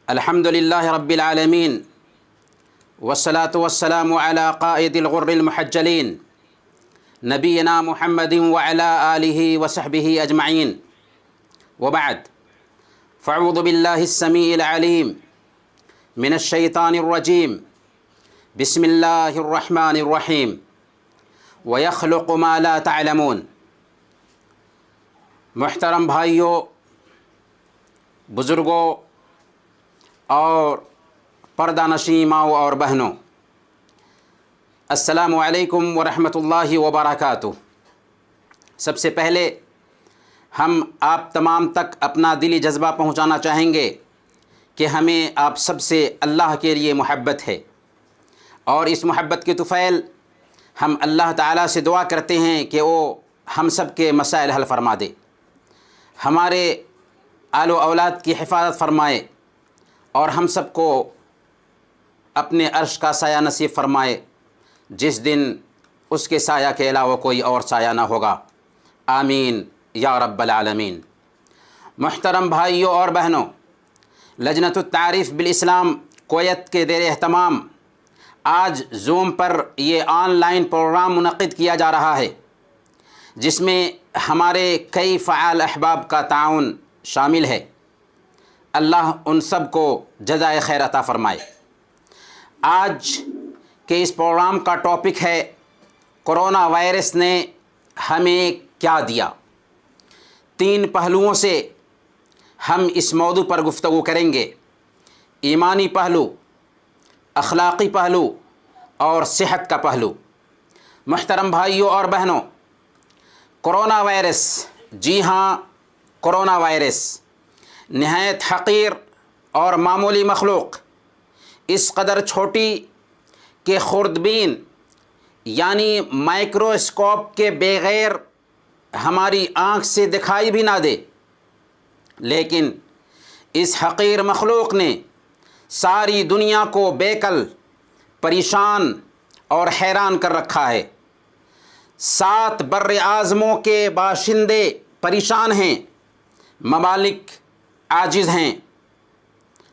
الحمد لله رب العالمين والصلاة والسلام على قائد الغر المحجلين نبينا محمد وعلى آله وصحبه أجمعين وبعد فأعوذ بالله السميع العليم من الشيطان الرجيم بسم الله الرحمن الرحيم ويخلق ما لا تعلمون۔ محترم بھائیوں، بزرگوں اور پردہ نشین ماؤں اور بہنوں، السلام علیکم ورحمۃ اللہ وبرکاتہ۔ سب سے پہلے ہم آپ تمام تک اپنا دلی جذبہ پہنچانا چاہیں گے کہ ہمیں آپ سب سے اللہ کے لیے محبت ہے، اور اس محبت کے طفیل ہم اللہ تعالیٰ سے دعا کرتے ہیں کہ وہ ہم سب کے مسائل حل فرما دے، ہمارے آل و اولاد کی حفاظت فرمائے، اور ہم سب کو اپنے عرش کا سایہ نصیب فرمائے جس دن اس کے سایہ کے علاوہ کوئی اور سایہ نہ ہوگا، آمین یا رب العالمین۔ محترم بھائیوں اور بہنوں، لجنۃ التعریف بالاسلام کویت کے زیر اہتمام آج زوم پر یہ آن لائن پروگرام منعقد کیا جا رہا ہے، جس میں ہمارے کئی فعال احباب کا تعاون شامل ہے۔ اللہ ان سب کو جزائے خیر عطا فرمائے۔ آج کے اس پروگرام کا ٹاپک ہے کرونا وائرس نے ہمیں کیا دیا۔ 3 پہلوؤں سے ہم اس موضوع پر گفتگو کریں گے: ایمانی پہلو، اخلاقی پہلو اور صحت کا پہلو۔ محترم بھائیوں اور بہنوں، کرونا وائرس، جی ہاں کرونا وائرس، نہایت حقیر اور معمولی مخلوق، اس قدر چھوٹی کہ خوردبین یعنی مائکروسکوپ کے بغیر ہماری آنکھ سے دکھائی بھی نہ دے، لیکن اس حقیر مخلوق نے ساری دنیا کو بے کل، پریشان اور حیران کر رکھا ہے۔ 7 بر اعظموں کے باشندے پریشان ہیں، ممالک عاجز ہیں،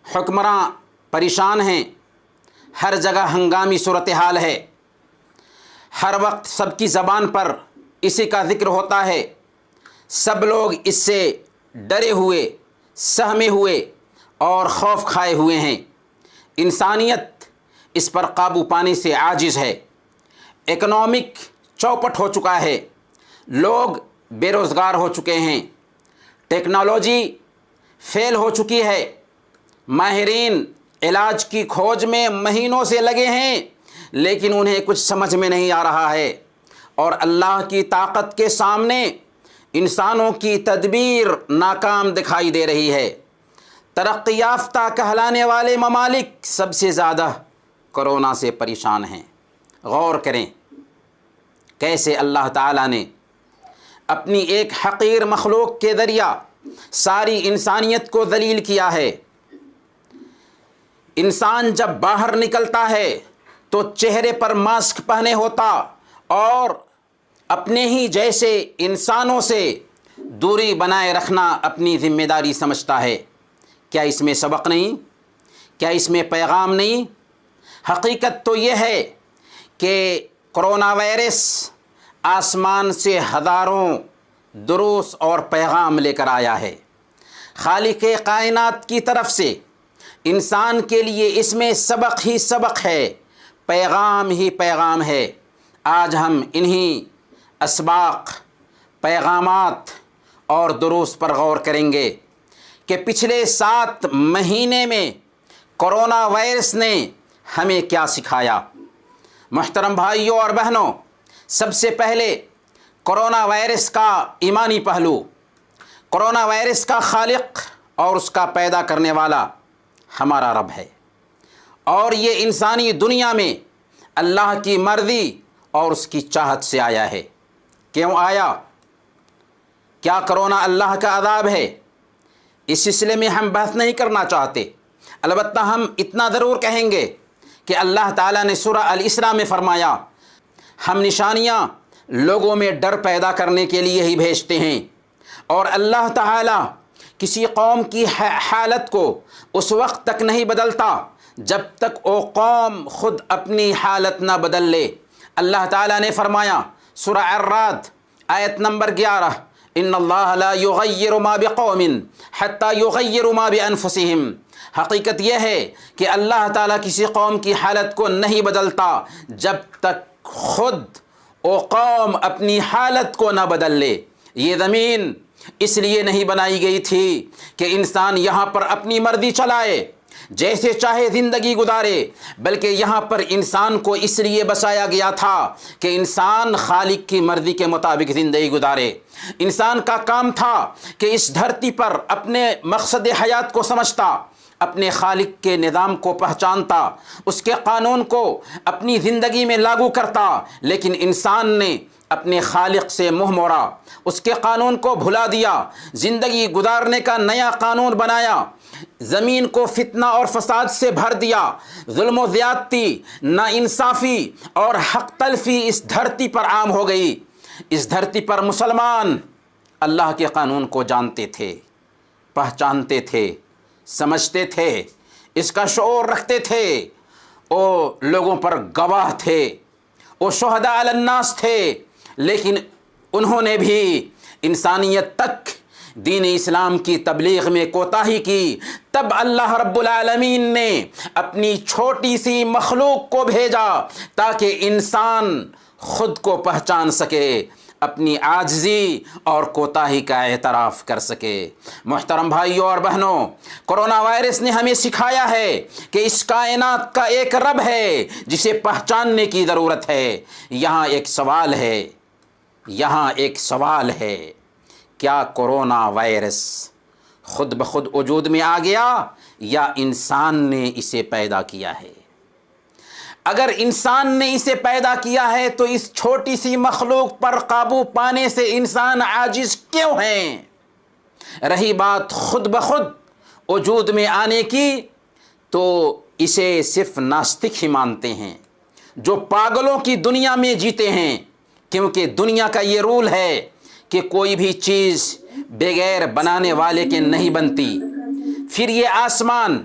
حکمراں پریشان ہیں، ہر جگہ ہنگامی صورتحال ہے، ہر وقت سب کی زبان پر اسی کا ذکر ہوتا ہے، سب لوگ اس سے ڈرے ہوئے، سہمے ہوئے اور خوف کھائے ہوئے ہیں۔ انسانیت اس پر قابو پانے سے عاجز ہے، اکنامک چوپٹ ہو چکا ہے، لوگ بے روزگار ہو چکے ہیں، ٹیکنالوجی فیل ہو چکی ہے، ماہرین علاج کی کھوج میں مہینوں سے لگے ہیں لیکن انہیں کچھ سمجھ میں نہیں آ رہا ہے، اور اللہ کی طاقت کے سامنے انسانوں کی تدبیر ناکام دکھائی دے رہی ہے۔ ترقی یافتہ کہلانے والے ممالک سب سے زیادہ کرونا سے پریشان ہیں۔ غور کریں کیسے اللہ تعالیٰ نے اپنی ایک حقیر مخلوق کے ذریعہ ساری انسانیت کو ذلیل کیا ہے۔ انسان جب باہر نکلتا ہے تو چہرے پر ماسک پہنے ہوتا اور اپنے ہی جیسے انسانوں سے دوری بنائے رکھنا اپنی ذمہ داری سمجھتا ہے۔ کیا اس میں سبق نہیں؟ کیا اس میں پیغام نہیں؟ حقیقت تو یہ ہے کہ کرونا وائرس آسمان سے ہزاروں دروس اور پیغام لے کر آیا ہے۔ خالق کائنات کی طرف سے انسان کے لیے اس میں سبق ہی سبق ہے، پیغام ہی پیغام ہے۔ آج ہم انہی اسباق، پیغامات اور دروس پر غور کریں گے کہ پچھلے 7 مہینے میں کرونا وائرس نے ہمیں کیا سکھایا۔ محترم بھائیوں اور بہنوں، سب سے پہلے کرونا وائرس کا ایمانی پہلو۔ کرونا وائرس کا خالق اور اس کا پیدا کرنے والا ہمارا رب ہے، اور یہ انسانی دنیا میں اللہ کی مرضی اور اس کی چاہت سے آیا ہے۔ کیوں آیا؟ کیا کرونا اللہ کا عذاب ہے؟ اس سلسلے میں ہم بحث نہیں کرنا چاہتے، البتہ ہم اتنا ضرور کہیں گے کہ اللہ تعالیٰ نے سورہ الاسراء میں فرمایا، ہم نشانیاں لوگوں میں ڈر پیدا کرنے کے لیے ہی بھیجتے ہیں، اور اللہ تعالیٰ کسی قوم کی حالت کو اس وقت تک نہیں بدلتا جب تک وہ قوم خود اپنی حالت نہ بدل لے۔ اللہ تعالیٰ نے فرمایا سورہ الرعد آیت نمبر 11، ان اللہ لا یغیر ما بقوم حتی یغیروا ما بانفسہم۔ حقیقت یہ ہے کہ اللہ تعالیٰ کسی قوم کی حالت کو نہیں بدلتا جب تک خود وہ قوم اپنی حالت کو نہ بدل لے۔ یہ زمین اس لیے نہیں بنائی گئی تھی کہ انسان یہاں پر اپنی مرضی چلائے، جیسے چاہے زندگی گزارے، بلکہ یہاں پر انسان کو اس لیے بسایا گیا تھا کہ انسان خالق کی مرضی کے مطابق زندگی گزارے۔ انسان کا کام تھا کہ اس دھرتی پر اپنے مقصد حیات کو سمجھتا، اپنے خالق کے نظام کو پہچانتا، اس کے قانون کو اپنی زندگی میں لاگو کرتا، لیکن انسان نے اپنے خالق سے منہ موڑا، اس کے قانون کو بھلا دیا، زندگی گزارنے کا نیا قانون بنایا، زمین کو فتنہ اور فساد سے بھر دیا، ظلم و زیادتی، ناانصافی اور حق تلفی اس دھرتی پر عام ہو گئی۔ اس دھرتی پر مسلمان اللہ کے قانون کو جانتے تھے، پہچانتے تھے، سمجھتے تھے، اس کا شعور رکھتے تھے، وہ لوگوں پر گواہ تھے، وہ شہداء علی الناس تھے، لیکن انہوں نے بھی انسانیت تک دین اسلام کی تبلیغ میں کوتاہی کی۔ تب اللہ رب العالمین نے اپنی چھوٹی سی مخلوق کو بھیجا تاکہ انسان خود کو پہچان سکے، اپنی عاجزی اور کوتاہی کا اعتراف کر سکے۔ محترم بھائیوں اور بہنوں، کرونا وائرس نے ہمیں سکھایا ہے کہ اس کائنات کا ایک رب ہے جسے پہچاننے کی ضرورت ہے۔ یہاں ایک سوال ہے، کیا کرونا وائرس خود بخود وجود میں آ گیا یا انسان نے اسے پیدا کیا ہے؟ اگر انسان نے اسے پیدا کیا ہے تو اس چھوٹی سی مخلوق پر قابو پانے سے انسان عاجز کیوں ہیں؟ رہی بات خود بخود وجود میں آنے کی، تو اسے صرف ناستک ہی مانتے ہیں جو پاگلوں کی دنیا میں جیتے ہیں، کیونکہ دنیا کا یہ رول ہے کہ کوئی بھی چیز بغیر بنانے والے کے نہیں بنتی۔ پھر یہ آسمان،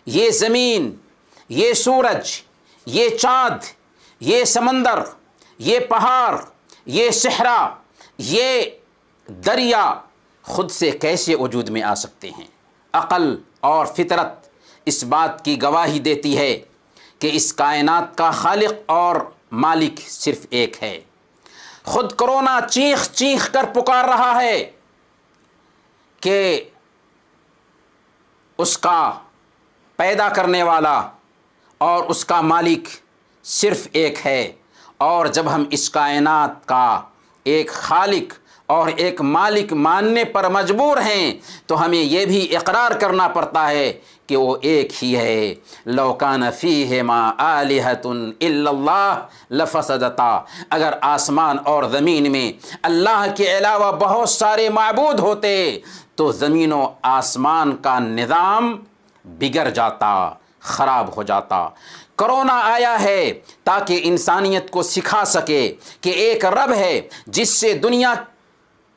یہ زمین، یہ سورج، یہ چاند، یہ سمندر، یہ پہاڑ، یہ صحرا، یہ دریا خود سے کیسے وجود میں آ سکتے ہیں؟ عقل اور فطرت اس بات کی گواہی دیتی ہے کہ اس کائنات کا خالق اور مالک صرف ایک ہے۔ خود کرونا چیخ چیخ کر پکار رہا ہے کہ اس کا پیدا کرنے والا اور اس کا مالک صرف ایک ہے، اور جب ہم اس کائنات کا ایک خالق اور ایک مالک ماننے پر مجبور ہیں تو ہمیں یہ بھی اقرار کرنا پڑتا ہے کہ وہ ایک ہی ہے۔ لو کان فیہما آلہۃ الا اللہ لفسدتا، اگر آسمان اور زمین میں اللہ کے علاوہ بہت سارے معبود ہوتے تو زمین و آسمان کا نظام بگڑ جاتا، خراب ہو جاتا۔ کرونا آیا ہے تاکہ انسانیت کو سکھا سکے کہ ایک رب ہے جس سے دنیا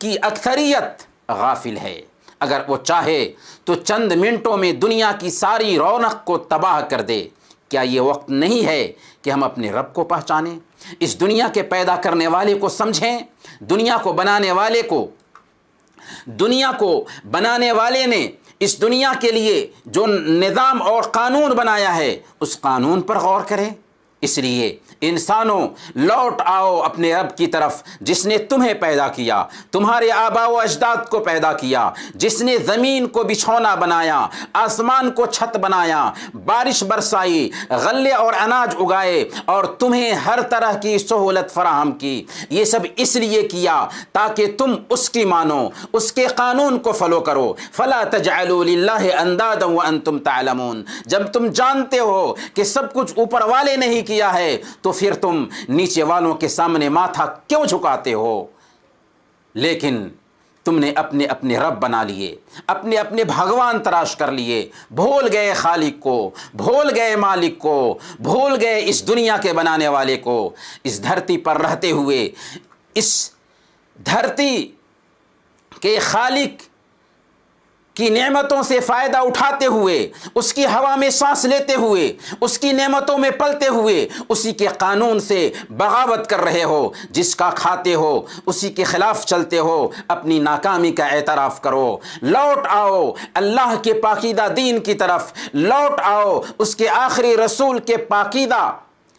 کی اکثریت غافل ہے۔ اگر وہ چاہے تو چند منٹوں میں دنیا کی ساری رونق کو تباہ کر دے۔ کیا یہ وقت نہیں ہے کہ ہم اپنے رب کو پہچانیں، اس دنیا کے پیدا کرنے والے کو سمجھیں، دنیا کو بنانے والے نے اس دنیا کے لیے جو نظام اور قانون بنایا ہے اس قانون پر غور کریں۔ اس لیے انسانوں لوٹ آؤ اپنے رب کی طرف جس نے تمہیں پیدا کیا، تمہارے آباء و اجداد کو پیدا کیا، جس نے زمین کو بچھونا بنایا، آسمان کو چھت بنایا، بارش برسائی، غلے اور اناج اگائے اور تمہیں ہر طرح کی سہولت فراہم کی۔ یہ سب اس لیے کیا تاکہ تم اس کی مانو، اس کے قانون کو فالو کرو۔ فلا تجعلوا للہ اندادا وانتم تعلمون، جب تم جانتے ہو کہ سب کچھ اوپر والے نہیں کیا ہے تو پھر تم نیچے والوں کے سامنے ماتھا کیوں جھکاتے ہو؟ لیکن تم نے اپنے رب بنا لیے، اپنے بھگوان تراش کر لیے، بھول گئے خالق کو، بھول گئے مالک کو، بھول گئے اس دنیا کے بنانے والے کو۔ اس دھرتی پر رہتے ہوئے اس دھرتی کے خالق کی نعمتوں سے فائدہ اٹھاتے ہوئے، اس کی ہوا میں سانس لیتے ہوئے، اس کی نعمتوں میں پلتے ہوئے اسی کے قانون سے بغاوت کر رہے ہو، جس کا کھاتے ہو اسی کے خلاف چلتے ہو، اپنی ناکامی کا اعتراف کرو، لوٹ آؤ اللہ کے پاکیزہ دین کی طرف، لوٹ آؤ اس کے آخری رسول کے پاکیزہ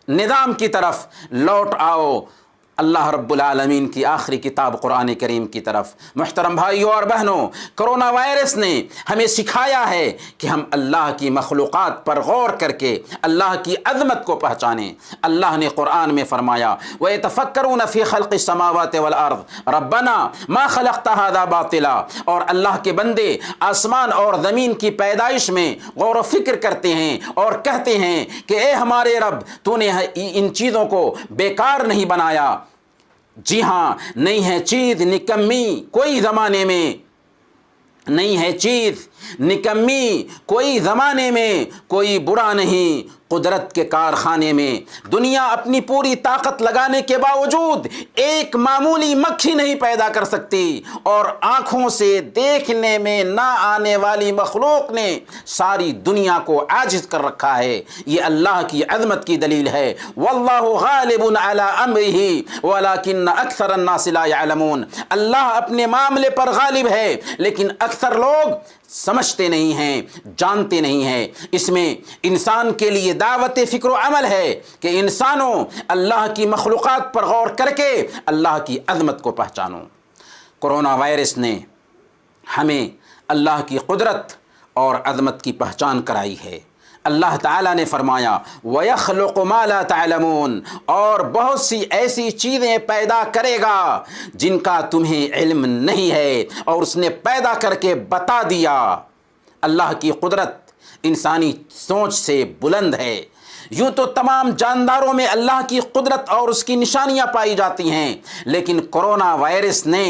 نظام کی طرف، لوٹ آؤ اللہ رب العالمین کی آخری کتاب قرآن کریم کی طرف۔ محترم بھائیوں اور بہنوں، کرونا وائرس نے ہمیں سکھایا ہے کہ ہم اللہ کی مخلوقات پر غور کر کے اللہ کی عظمت کو پہچانیں۔ اللہ نے قرآن میں فرمایا وَيَتَفَكَّرُونَ فِي خَلْقِ السَّمَاوَاتِ وَالْأَرْضِ رَبَّنَا مَا خَلَقْتَ هَذَا بَاطِلًا، اور اللہ کے بندے آسمان اور زمین کی پیدائش میں غور و فکر کرتے ہیں اور کہتے ہیں کہ اے ہمارے رب، تو نے ان چیزوں کو بیکار نہیں بنایا۔ جی ہاں، نہیں ہے چیز نکمی کوئی زمانے میں، نہیں ہے چیز نکمی کوئی زمانے میں، کوئی برا نہیں قدرت کے کارخانے میں۔ دنیا اپنی پوری طاقت لگانے کے باوجود ایک معمولی مکھی نہیں پیدا کر سکتی، اور آنکھوں سے دیکھنے میں نہ آنے والی مخلوق نے ساری دنیا کو عاجز کر رکھا ہے۔ یہ اللہ کی عظمت کی دلیل ہے۔ واللہ غالب علی امرہ ولکن اکثر الناس لا یعلمون، اللہ اپنے معاملے پر غالب ہے لیکن اکثر لوگ سمجھتے نہیں ہیں، جانتے نہیں ہیں۔ اس میں انسان کے لیے دعوت فکر و عمل ہے کہ انسانوں اللہ کی مخلوقات پر غور کر کے اللہ کی عظمت کو پہچانو۔ کرونا وائرس نے ہمیں اللہ کی قدرت اور عظمت کی پہچان کرائی ہے۔ اللہ تعالیٰ نے فرمایا وَيَخْلُقُ مَا لَا تَعْلَمُونَ، اور بہت سی ایسی چیزیں پیدا کرے گا جن کا تمہیں علم نہیں ہے، اور اس نے پیدا کر کے بتا دیا۔ اللہ کی قدرت انسانی سوچ سے بلند ہے۔ یوں تو تمام جانداروں میں اللہ کی قدرت اور اس کی نشانیاں پائی جاتی ہیں، لیکن کرونا وائرس نے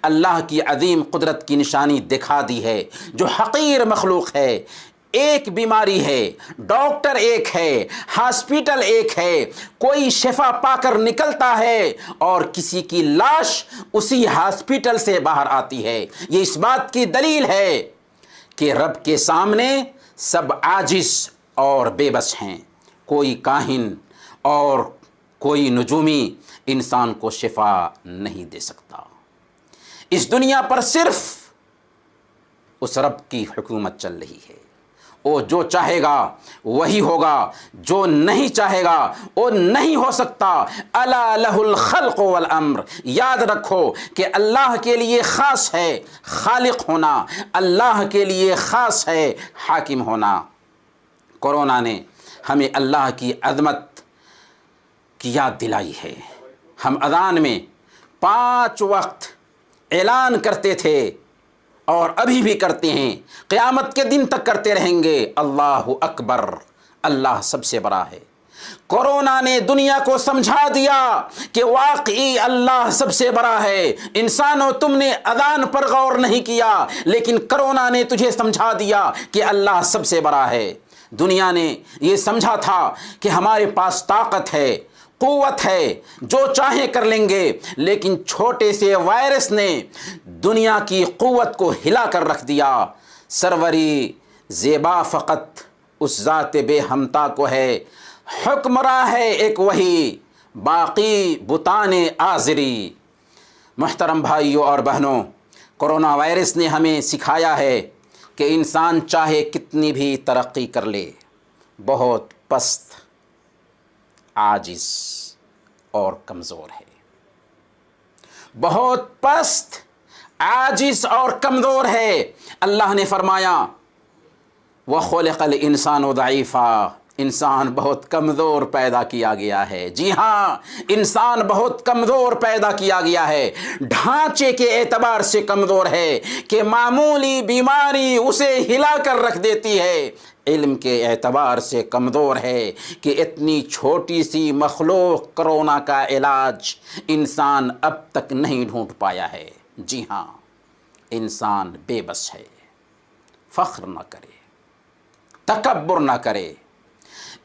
اللہ کی عظیم قدرت کی نشانی دکھا دی ہے۔ جو حقیر مخلوق ہے، ایک بیماری ہے، ڈاکٹر ایک ہے، ہاسپیٹل ایک ہے، کوئی شفا پا کر نکلتا ہے اور کسی کی لاش اسی ہاسپیٹل سے باہر آتی ہے۔ یہ اس بات کی دلیل ہے کہ رب کے سامنے سب عاجز اور بے بس ہیں۔ کوئی کاہن اور کوئی نجومی انسان کو شفا نہیں دے سکتا۔ اس دنیا پر صرف اس رب کی حکومت چل رہی ہے۔ وہ جو چاہے گا وہی ہوگا، جو نہیں چاہے گا وہ نہیں ہو سکتا۔ الا لہ الخلق والامر، یاد رکھو کہ اللہ کے لیے خاص ہے خالق ہونا، اللہ کے لیے خاص ہے حاکم ہونا۔ کرونا نے ہمیں اللہ کی عظمت کی یاد دلائی ہے۔ ہم اذان میں 5 وقت اعلان کرتے تھے اور ابھی بھی کرتے ہیں، قیامت کے دن تک کرتے رہیں گے، اللہ اکبر، اللہ سب سے بڑا ہے۔ کرونا نے دنیا کو سمجھا دیا کہ واقعی اللہ سب سے بڑا ہے۔ انسانوں، تم نے اذان پر غور نہیں کیا، لیکن کرونا نے تجھے سمجھا دیا کہ اللہ سب سے بڑا ہے۔ دنیا نے یہ سمجھا تھا کہ ہمارے پاس طاقت ہے، قوت ہے، جو چاہیں کر لیں گے، لیکن چھوٹے سے وائرس نے دنیا کی قوت کو ہلا کر رکھ دیا۔ سروری زیبا فقط اس ذات بے ہمتا کو ہے، حکمراں ہے ایک وہی، باقی بتان آزری۔ محترم بھائیوں اور بہنوں، کرونا وائرس نے ہمیں سکھایا ہے کہ انسان چاہے کتنی بھی ترقی کر لے، بہت پست، عاجز اور کمزور ہے، بہت پست، عاجز اور کمزور ہے۔ اللہ نے فرمایا وَخُلِقَ الْإِنسَانُ ضَعِيفًا، انسان بہت کمزور پیدا کیا گیا ہے۔ جی ہاں، انسان بہت کمزور پیدا کیا گیا ہے، ڈھانچے کے اعتبار سے کمزور ہے کہ معمولی بیماری اسے ہلا کر رکھ دیتی ہے، علم کے اعتبار سے کمزور ہے کہ اتنی چھوٹی سی مخلوق کرونا کا علاج انسان اب تک نہیں ڈھونڈ پایا ہے۔ جی ہاں، انسان بے بس ہے۔ فخر نہ کرے، تکبر نہ کرے،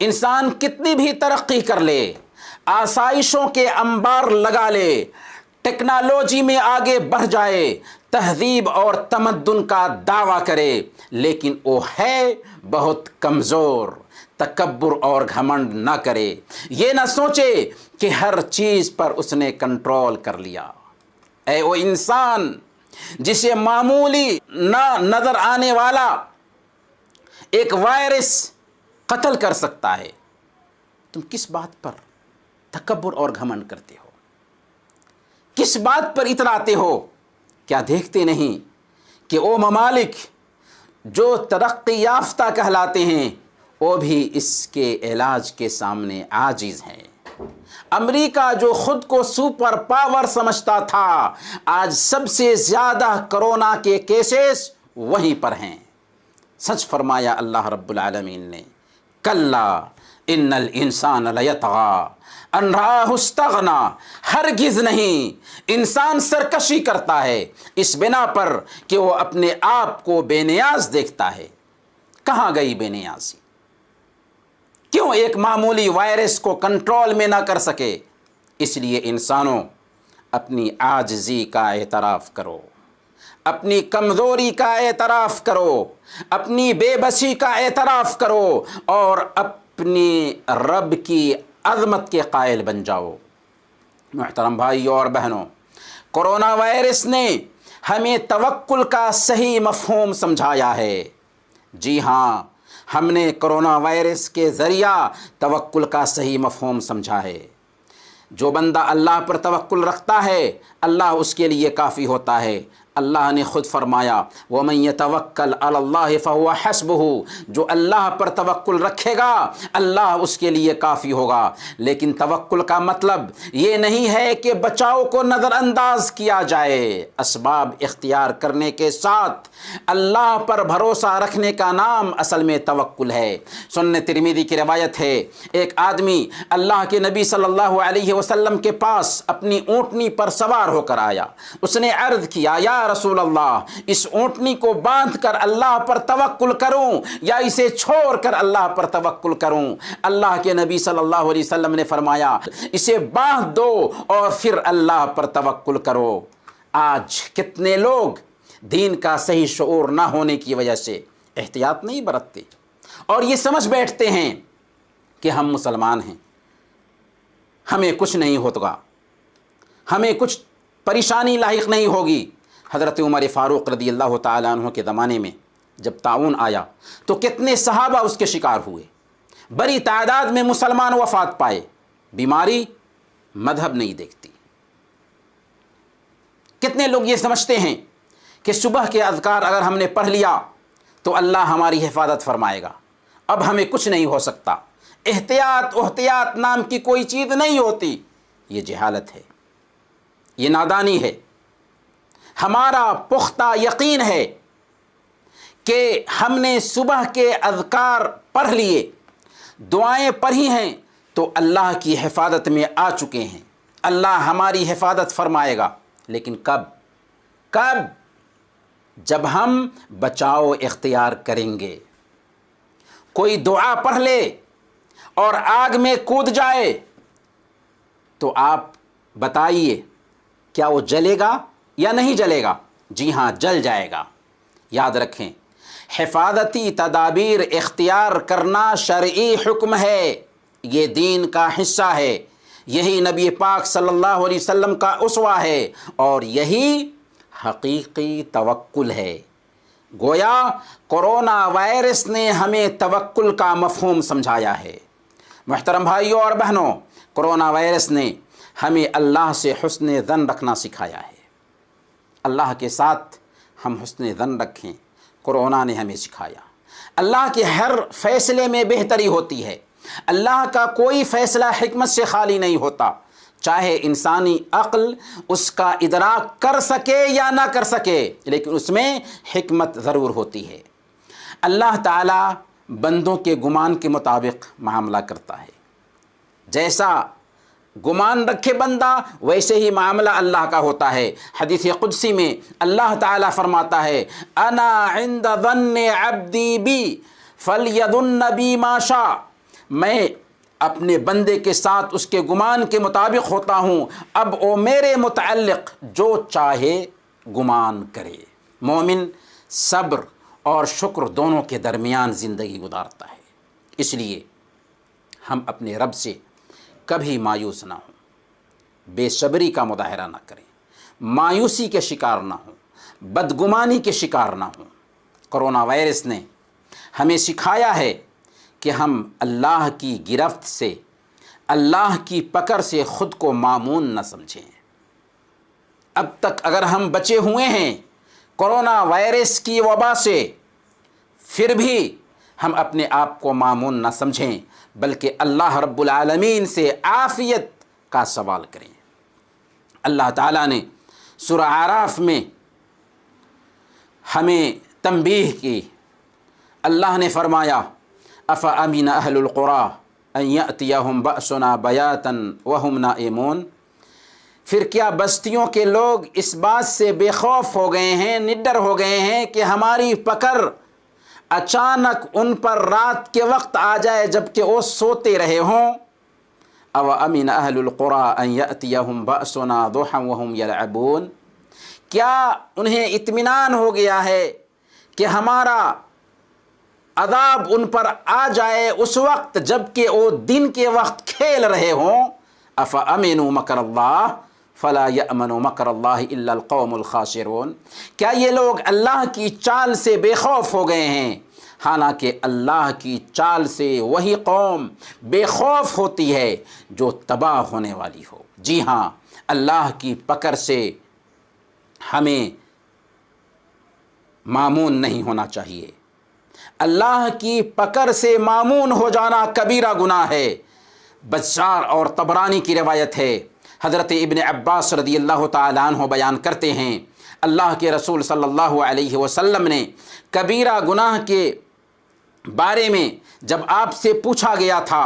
انسان کتنی بھی ترقی کر لے، آسائشوں کے انبار لگا لے، ٹیکنالوجی میں آگے بڑھ جائے، تہذیب اور تمدن کا دعویٰ کرے لیکن وہ ہے بہت کمزور، تکبر اور گھمنڈ نہ کرے، یہ نہ سوچے کہ ہر چیز پر اس نے کنٹرول کر لیا۔ اے وہ انسان جسے معمولی نہ نظر آنے والا ایک وائرس قتل کر سکتا ہے، تم کس بات پر تکبر اور گھمنڈ کرتے ہو؟ کس بات پر اتراتے ہو؟ کیا دیکھتے نہیں کہ وہ ممالک جو ترقی یافتہ کہلاتے ہیں وہ بھی اس کے علاج کے سامنے عاجز ہیں۔ امریکہ جو خود کو سپر پاور سمجھتا تھا، آج سب سے زیادہ کرونا کے کیسز وہیں پر ہیں۔ سچ فرمایا اللہ رب العالمین نے، کلا ان الانسان لیطغی ان رآہ استغنی، ہرگز نہیں، انسان سرکشی کرتا ہے اس بنا پر کہ وہ اپنے آپ کو بے نیاز دیکھتا ہے۔ کہاں گئی بے نیازی؟ کیوں ایک معمولی وائرس کو کنٹرول میں نہ کر سکے؟ اس لیے انسانوں اپنی عاجزی کا اعتراف کرو، اپنی کمزوری کا اعتراف کرو، اپنی بے بسی کا اعتراف کرو اور اپنی رب کی عظمت کے قائل بن جاؤ۔ محترم بھائیوں اور بہنوں، کرونا وائرس نے ہمیں توکل کا صحیح مفہوم سمجھایا ہے۔ جی ہاں، ہم نے کرونا وائرس کے ذریعہ توکل کا صحیح مفہوم سمجھا ہے۔ جو بندہ اللہ پر توکل رکھتا ہے اللہ اس کے لیے کافی ہوتا ہے۔ اللہ نے خود فرمایا وَمَن يَتَوَكَّلْ عَلَى اللَّهِ فَهُوَ حَسْبُهُ، جو اللہ پر توکل رکھے گا اللہ اس کے لیے کافی ہوگا۔ لیکن توکل کا مطلب یہ نہیں ہے کہ بچاؤ کو نظر انداز کیا جائے۔ اسباب اختیار کرنے کے ساتھ اللہ پر بھروسہ رکھنے کا نام اصل میں توکل ہے۔ سنن ترمذی کی روایت ہے، ایک آدمی اللہ کے نبی صلی اللہ علیہ وسلم کے پاس اپنی اونٹنی پر سوار ہو کر آیا۔ اس نے عرض کیا، یا رسول اللہ، اس اونٹنی کو باندھ کر اللہ پر توکل کروں یا اسے چھوڑ کر اللہ پر توکل کروں؟ اللہ کے نبی صلی اللہ علیہ وسلم نے فرمایا، اسے باندھ دو اور پھر اللہ پر توکل کرو۔ آج کتنے لوگ دین کا صحیح شعور نہ ہونے کی وجہ سے احتیاط نہیں برتتے اور یہ سمجھ بیٹھتے ہیں کہ ہم مسلمان ہیں، ہمیں کچھ نہیں ہوگا، ہمیں کچھ پریشانی لاحق نہیں ہوگی۔ حضرت عمر فاروق رضی اللہ تعالیٰ عنہ کے زمانے میں جب طاعون آیا تو کتنے صحابہ اس کے شکار ہوئے، بڑی تعداد میں مسلمان وفات پائے۔ بیماری مذہب نہیں دیکھتی۔ کتنے لوگ یہ سمجھتے ہیں کہ صبح کے اذکار اگر ہم نے پڑھ لیا تو اللہ ہماری حفاظت فرمائے گا، اب ہمیں کچھ نہیں ہو سکتا۔ احتیاط نام کی کوئی چیز نہیں ہوتی۔ یہ جہالت ہے، یہ نادانی ہے۔ ہمارا پختہ یقین ہے کہ ہم نے صبح کے اذکار پڑھ لیے، دعائیں پڑھی ہیں تو اللہ کی حفاظت میں آ چکے ہیں، اللہ ہماری حفاظت فرمائے گا۔ لیکن کب؟ جب ہم بچاؤ اختیار کریں گے۔ کوئی دعا پڑھ لے اور آگ میں کود جائے تو آپ بتائیے کیا وہ جلے گا یا نہیں جلے گا؟ جی ہاں، جل جائے گا۔ یاد رکھیں، حفاظتی تدابیر اختیار کرنا شرعی حکم ہے، یہ دین کا حصہ ہے، یہی نبی پاک صلی اللہ علیہ وسلم کا اسوہ ہے اور یہی حقیقی توکل ہے۔ گویا کرونا وائرس نے ہمیں توکل کا مفہوم سمجھایا ہے۔ محترم بھائیوں اور بہنوں، کرونا وائرس نے ہمیں اللہ سے حسن ظن رکھنا سکھایا ہے۔ اللہ کے ساتھ ہم حسن ظن رکھیں، کرونا نے ہمیں سکھایا۔ اللہ کے ہر فیصلے میں بہتری ہوتی ہے۔ اللہ کا کوئی فیصلہ حکمت سے خالی نہیں ہوتا، چاہے انسانی عقل اس کا ادراک کر سکے یا نہ کر سکے، لیکن اس میں حکمت ضرور ہوتی ہے۔ اللہ تعالیٰ بندوں کے گمان کے مطابق معاملہ کرتا ہے۔ جیسا گمان رکھے بندہ ویسے ہی معاملہ اللہ کا ہوتا ہے۔ حدیث قدسی میں اللہ تعالیٰ فرماتا ہے، انا عند ظن عبدی بی فلیظن بی ما شاء، میں اپنے بندے کے ساتھ اس کے گمان کے مطابق ہوتا ہوں، اب وہ میرے متعلق جو چاہے گمان کرے۔ مومن صبر اور شکر دونوں کے درمیان زندگی گزارتا ہے، اس لیے ہم اپنے رب سے کبھی مایوس نہ ہوں، بے صبری کا مظاہرہ نہ کریں، مایوسی کے شکار نہ ہوں، بدگمانی کے شکار نہ ہوں۔ کرونا وائرس نے ہمیں سکھایا ہے کہ ہم اللہ کی گرفت سے، اللہ کی پکڑ سے خود کو مامون نہ سمجھیں۔ اب تک اگر ہم بچے ہوئے ہیں کرونا وائرس کی وبا سے، پھر بھی ہم اپنے آپ کو مامون نہ سمجھیں، بلکہ اللہ رب العالمین سے عافیت کا سوال کریں۔ اللہ تعالیٰ نے سورہ اعراف میں ہمیں تنبیہ کی۔ اللہ نے فرمایا افامن اہل القریٰ ان یأتیہم بأسنا بیاتا وہم نائمون، پھر کیا بستیوں کے لوگ اس بات سے بے خوف ہو گئے ہیں، نڈر ہو گئے ہیں کہ ہماری پکڑ اچانک ان پر رات کے وقت آ جائے جبکہ وہ سوتے رہے ہوں؟ او امن اہل القریٰ ان یأتیہم بأسنا ضحی وہم یلعبون، کیا انہیں اطمینان ہو گیا ہے کہ ہمارا عذاب ان پر آ جائے اس وقت جبکہ وہ دن کے وقت کھیل رہے ہوں؟ افامنوا مکر اللہ فلا یأمن مکر اللہ الا القوم الخاسرون، کیا یہ لوگ اللہ کی چال سے بے خوف ہو گئے ہیں؟ حالانکہ اللہ کی چال سے وہی قوم بے خوف ہوتی ہے جو تباہ ہونے والی ہو۔ جی ہاں، اللہ کی پکڑ سے ہمیں مامون نہیں ہونا چاہیے۔ اللہ کی پکڑ سے مامون ہو جانا کبیرہ گناہ ہے۔ بزار اور طبرانی کی روایت ہے، حضرت ابن عباس رضی اللہ تعالیٰ عنہ بیان کرتے ہیں، اللہ کے رسول صلی اللہ علیہ وسلم نے کبیرہ گناہ کے بارے میں جب آپ سے پوچھا گیا تھا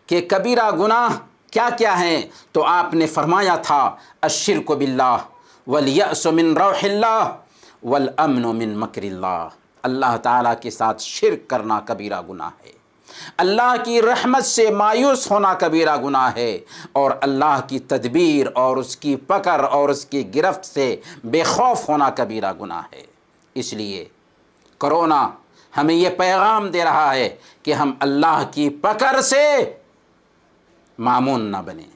کہ کبیرہ گناہ کیا کیا ہیں، تو آپ نے فرمایا تھا الشرک باللہ والیأس من روح اللہ والامن من مکر اللہ، اللہ تعالیٰ کے ساتھ شرک کرنا کبیرہ گناہ ہے، اللہ کی رحمت سے مایوس ہونا کبیرہ گناہ ہے، اور اللہ کی تدبیر اور اس کی پکڑ اور اس کی گرفت سے بے خوف ہونا کبیرہ گناہ ہے۔ اس لیے کرونا ہمیں یہ پیغام دے رہا ہے کہ ہم اللہ کی پکڑ سے مامون نہ بنیں۔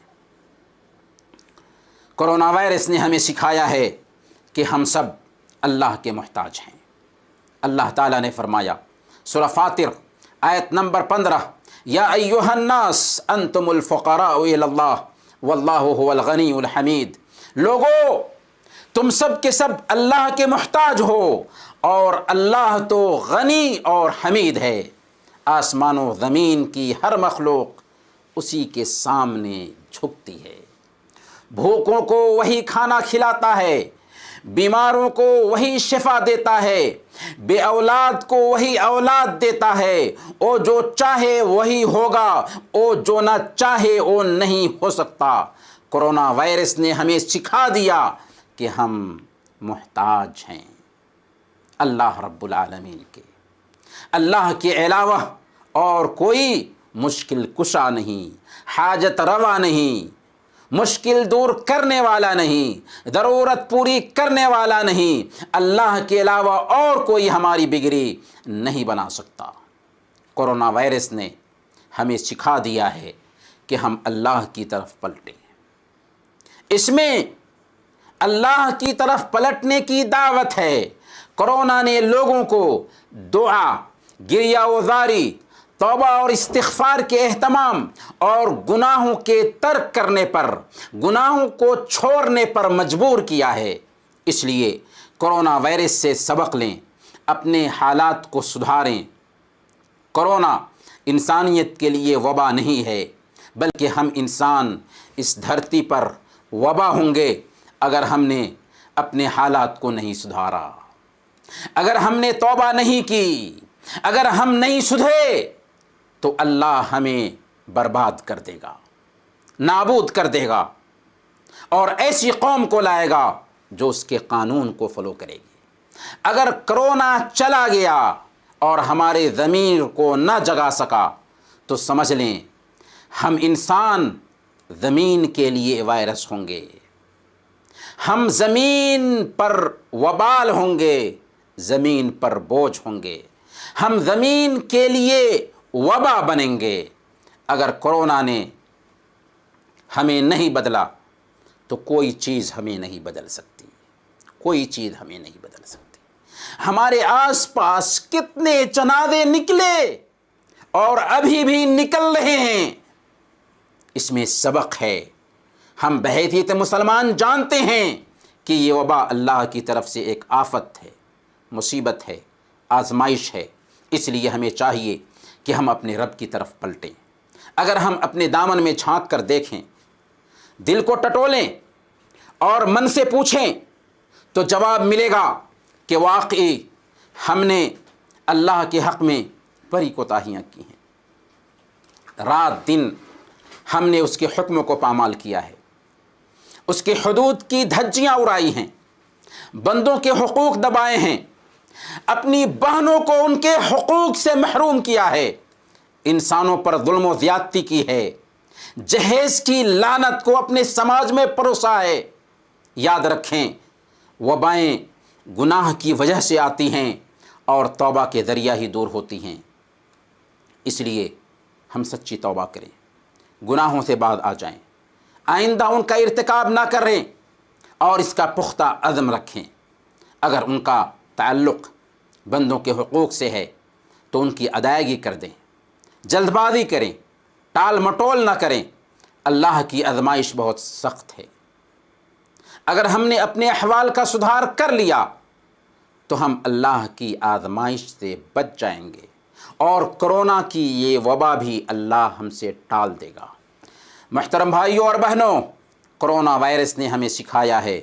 کرونا وائرس نے ہمیں سکھایا ہے کہ ہم سب اللہ کے محتاج ہیں۔ اللہ تعالیٰ نے فرمایا سورہ فاطر آیت نمبر 15، یا ایھا الناس انتم الفقراء الی اللہ واللہ هو الغنی الحمید، لوگو تم سب کے سب اللہ کے محتاج ہو اور اللہ تو غنی اور حمید ہے۔ آسمان و زمین کی ہر مخلوق اسی کے سامنے جھکتی ہے۔ بھوکوں کو وہی کھانا کھلاتا ہے، بیماروں کو وہی شفا دیتا ہے، بے اولاد کو وہی اولاد دیتا ہے، او جو چاہے وہی ہوگا، او جو نہ چاہے وہ نہیں ہو سکتا۔ کرونا وائرس نے ہمیں سکھا دیا کہ ہم محتاج ہیں اللہ رب العالمین کے۔ اللہ کے علاوہ اور کوئی مشکل کشا نہیں، حاجت روا نہیں، مشکل دور کرنے والا نہیں، ضرورت پوری کرنے والا نہیں، اللہ کے علاوہ اور کوئی ہماری بگڑی نہیں بنا سکتا۔ کرونا وائرس نے ہمیں سکھا دیا ہے کہ ہم اللہ کی طرف پلٹیں۔ اس میں اللہ کی طرف پلٹنے کی دعوت ہے۔ کرونا نے لوگوں کو دعا، گریہ وزاری، توبہ اور استغفار کے اہتمام اور گناہوں کے ترک کرنے پر، گناہوں کو چھوڑنے پر مجبور کیا ہے۔ اس لیے کرونا وائرس سے سبق لیں، اپنے حالات کو سدھاریں۔ کرونا انسانیت کے لیے وبا نہیں ہے، بلکہ ہم انسان اس دھرتی پر وبا ہوں گے اگر ہم نے اپنے حالات کو نہیں سدھارا، اگر ہم نے توبہ نہیں کی، اگر ہم نہیں سدھرے تو اللہ ہمیں برباد کر دے گا، نابود کر دے گا، اور ایسی قوم کو لائے گا جو اس کے قانون کو فالو کرے گی۔ اگر کرونا چلا گیا اور ہمارے ضمیر کو نہ جگا سکا تو سمجھ لیں ہم انسان زمین کے لیے وائرس ہوں گے، ہم زمین پر وبال ہوں گے، زمین پر بوجھ ہوں گے، ہم زمین کے لیے وبا بنیں گے۔ اگر کرونا نے ہمیں نہیں بدلا تو کوئی چیز ہمیں نہیں بدل سکتی، کوئی چیز ہمیں نہیں بدل سکتی۔ ہمارے آس پاس کتنے جنازے نکلے اور ابھی بھی نکل رہے ہیں، اس میں سبق ہے۔ ہم بحیثیت مسلمان جانتے ہیں کہ یہ وبا اللہ کی طرف سے ایک آفت ہے، مصیبت ہے، آزمائش ہے۔ اس لیے ہمیں چاہیے کہ ہم اپنے رب کی طرف پلٹیں۔ اگر ہم اپنے دامن میں جھانک کر دیکھیں، دل کو ٹٹولیں اور من سے پوچھیں تو جواب ملے گا کہ واقعی ہم نے اللہ کے حق میں بڑی کوتاہیاں کی ہیں۔ رات دن ہم نے اس کے حکم کو پامال کیا ہے، اس کے حدود کی دھجیاں اڑائی ہیں، بندوں کے حقوق دبائے ہیں، اپنی بہنوں کو ان کے حقوق سے محروم کیا ہے، انسانوں پر ظلم و زیادتی کی ہے، جہیز کی لعنت کو اپنے سماج میں پروسا ہے۔ یاد رکھیں، وبائیں گناہ کی وجہ سے آتی ہیں اور توبہ کے ذریعہ ہی دور ہوتی ہیں۔ اس لیے ہم سچی توبہ کریں، گناہوں سے باز آ جائیں، آئندہ ان کا ارتکاب نہ کریں اور اس کا پختہ عزم رکھیں۔ اگر ان کا تعلق بندوں کے حقوق سے ہے تو ان کی ادائیگی کر دیں، جلد بازی کریں، ٹال مٹول نہ کریں۔ اللہ کی آزمائش بہت سخت ہے۔ اگر ہم نے اپنے احوال کا سدھار کر لیا تو ہم اللہ کی آزمائش سے بچ جائیں گے اور کرونا کی یہ وبا بھی اللہ ہم سے ٹال دے گا۔ محترم بھائیوں اور بہنوں، کرونا وائرس نے ہمیں سکھایا ہے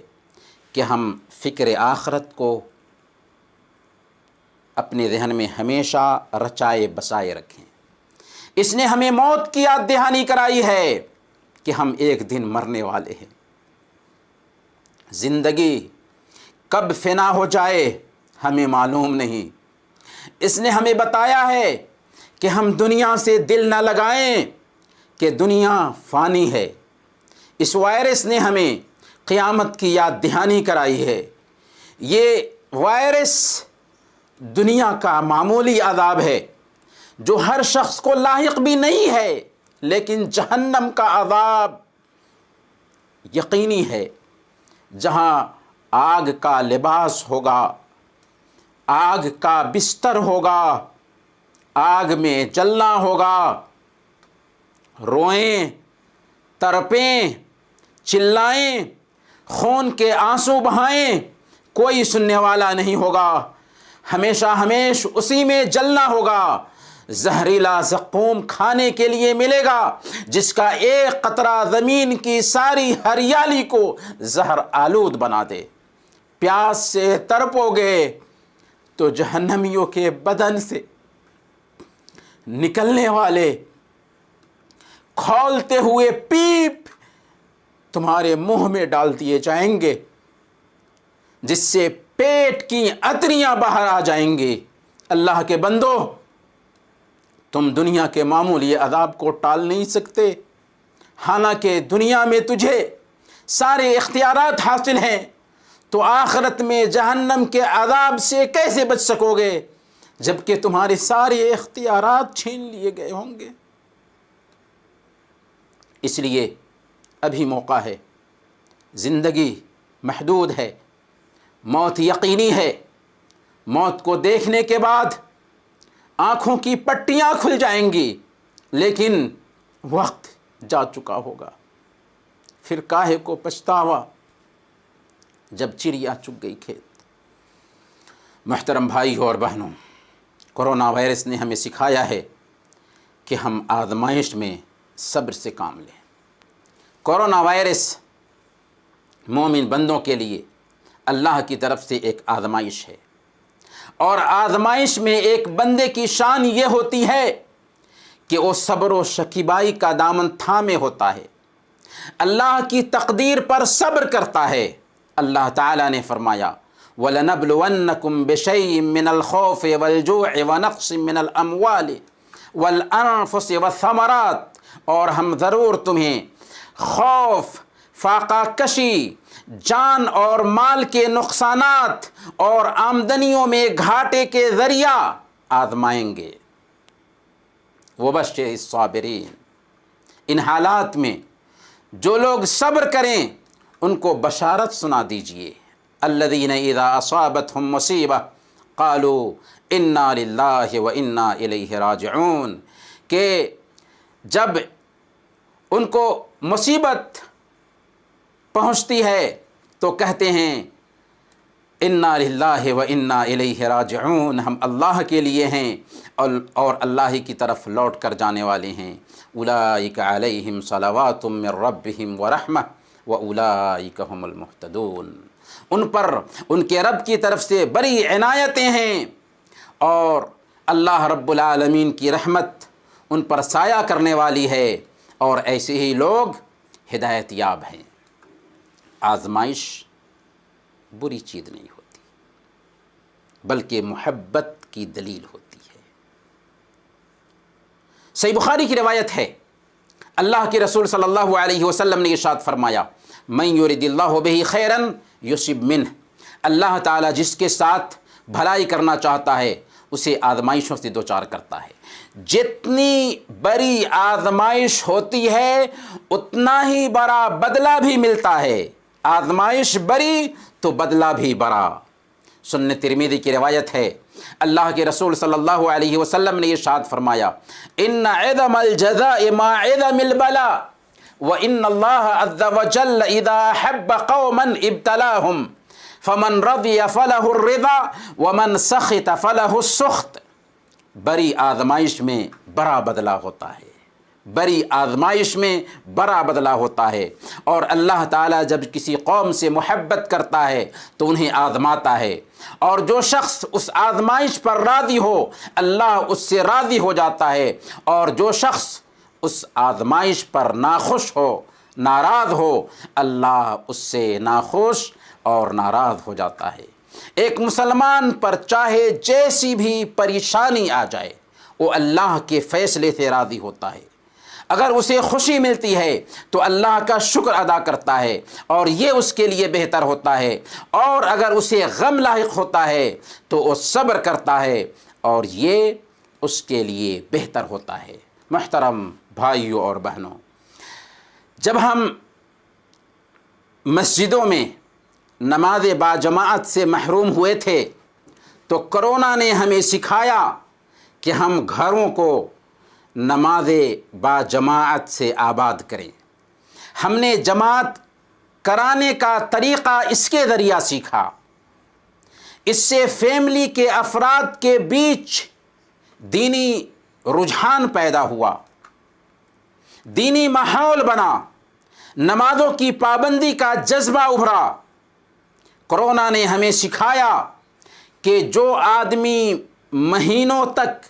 کہ ہم فکر آخرت کو اپنے ذہن میں ہمیشہ رچائے بسائے رکھیں۔ اس نے ہمیں موت کی یاد دہانی کرائی ہے کہ ہم ایک دن مرنے والے ہیں۔ زندگی کب فنا ہو جائے ہمیں معلوم نہیں۔ اس نے ہمیں بتایا ہے کہ ہم دنیا سے دل نہ لگائیں کہ دنیا فانی ہے۔ اس وائرس نے ہمیں قیامت کی یاد دہانی کرائی ہے۔ یہ وائرس دنیا کا معمولی عذاب ہے جو ہر شخص کو لاحق بھی نہیں ہے، لیکن جہنم کا عذاب یقینی ہے، جہاں آگ کا لباس ہوگا، آگ کا بستر ہوگا، آگ میں جلنا ہوگا، روئیں، تڑپیں، چلائیں، خون کے آنسو بہائیں، کوئی سننے والا نہیں ہوگا، ہمیشہ ہمیش اسی میں جلنا ہوگا۔ زہریلا زقوم کھانے کے لیے ملے گا جس کا ایک قطرہ زمین کی ساری ہریالی کو زہر آلود بنا دے۔ پیاس سے تڑپو گے تو جہنمیوں کے بدن سے نکلنے والے کھولتے ہوئے پیپ تمہارے منہ میں ڈال دیے جائیں گے، جس سے پیٹ کی اتریاں باہر آ جائیں گی۔ اللہ کے بندو، تم دنیا کے معمولی عذاب کو ٹال نہیں سکتے، حالانکہ دنیا میں تجھے سارے اختیارات حاصل ہیں، تو آخرت میں جہنم کے عذاب سے کیسے بچ سکو گے جبکہ تمہارے سارے اختیارات چھین لیے گئے ہوں گے؟ اس لیے ابھی موقع ہے، زندگی محدود ہے، موت یقینی ہے۔ موت کو دیکھنے کے بعد آنکھوں کی پٹیاں کھل جائیں گی، لیکن وقت جا چکا ہوگا۔ پھر کاہے کو پچھتاوا جب چڑیا چگ گئی کھیت۔ محترم بھائیوں اور بہنوں، کرونا وائرس نے ہمیں سکھایا ہے کہ ہم آزمائش میں صبر سے کام لیں۔ کرونا وائرس مومن بندوں کے لیے اللہ کی طرف سے ایک آزمائش ہے، اور آزمائش میں ایک بندے کی شان یہ ہوتی ہے کہ وہ صبر و شکیبائی کا دامن تھامے ہوتا ہے، اللہ کی تقدیر پر صبر کرتا ہے۔ اللہ تعالیٰ نے فرمایا وَلَنَبْلُوَنَّكُمْ بِشَيْءٍ مِّنَ الْخَوْفِ وَالْجُوعِ وَنَقْصٍ مِّنَ الْأَمْوَالِ وَالْأَنفُسِ وَالثَّمَرَاتِ، اور ہم ضرور تمہیں خوف، فاقہ کشی، جان اور مال کے نقصانات اور آمدنیوں میں گھاٹے کے ذریعہ آزمائیں گے۔ وبشر الصابرین، ان حالات میں جو لوگ صبر کریں ان کو بشارت سنا دیجئے۔ الذین اذا اصابتهم مصیبہ قالوا انا للہ وانا الیہ راجعون، کہ جب ان کو مصیبت پہنچتی ہے تو کہتے ہیں انا للہ وانا الیہ راجعون، ہم اللہ کے لیے ہیں اور اللہ ہی کی طرف لوٹ کر جانے والے ہیں۔ اولئک علیہم صلوات من ربہم ورحمہ واولئک هم المہتدون، ان پر ان کے رب کی طرف سے بڑی عنایتیں ہیں اور اللہ رب العالمین کی رحمت ان پر سایہ کرنے والی ہے، اور ایسے ہی لوگ ہدایت یاب ہیں۔ آزمائش بری چیز نہیں ہوتی بلکہ محبت کی دلیل ہوتی ہے۔ صحیح بخاری کی روایت ہے، اللہ کے رسول صلی اللہ علیہ وسلم نے ارشاد فرمایا، من یرد اللہ بہ خیرا یصب منہ، اللہ تعالیٰ جس کے ساتھ بھلائی کرنا چاہتا ہے اسے آزمائشوں سے دوچار کرتا ہے۔ جتنی بڑی آزمائش ہوتی ہے اتنا ہی بڑا بدلہ بھی ملتا ہے، آزمائش بڑی تو بدلہ بھی بڑا۔ سنن ترمذی کی روایت ہے، اللہ کے رسول صلی اللہ علیہ وسلم نے ارشاد فرمایا، ان عظم الجزاء ما عظم البلاء وان اللہ عز وجل اذا حب قوما ابتلاهم فمن رضی فلہ الرضا ومن سخط فلہ السخط۔ بڑی آزمائش میں بڑا بدلہ ہوتا ہے، بڑی آزمائش میں بڑا بدلہ ہوتا ہے، اور اللہ تعالیٰ جب کسی قوم سے محبت کرتا ہے تو انہیں آزماتا ہے، اور جو شخص اس آزمائش پر راضی ہو اللہ اس سے راضی ہو جاتا ہے، اور جو شخص اس آزمائش پر ناخوش ہو، ناراض ہو، اللہ اس سے ناخوش اور ناراض ہو جاتا ہے۔ ایک مسلمان پر چاہے جیسی بھی پریشانی آ جائے وہ اللہ کے فیصلے سے راضی ہوتا ہے، اگر اسے خوشی ملتی ہے تو اللہ کا شکر ادا کرتا ہے اور یہ اس کے لیے بہتر ہوتا ہے، اور اگر اسے غم لاحق ہوتا ہے تو وہ صبر کرتا ہے اور یہ اس کے لیے بہتر ہوتا ہے۔ محترم بھائیوں اور بہنوں، جب ہم مسجدوں میں نماز باجماعت سے محروم ہوئے تھے تو کرونا نے ہمیں سکھایا کہ ہم گھروں کو نماز باجماعت سے آباد کریں۔ ہم نے جماعت کرانے کا طریقہ اس کے ذریعہ سیکھا، اس سے فیملی کے افراد کے بیچ دینی رجحان پیدا ہوا، دینی ماحول بنا، نمازوں کی پابندی کا جذبہ ابھرا۔ کرونا نے ہمیں سکھایا کہ جو آدمی مہینوں تک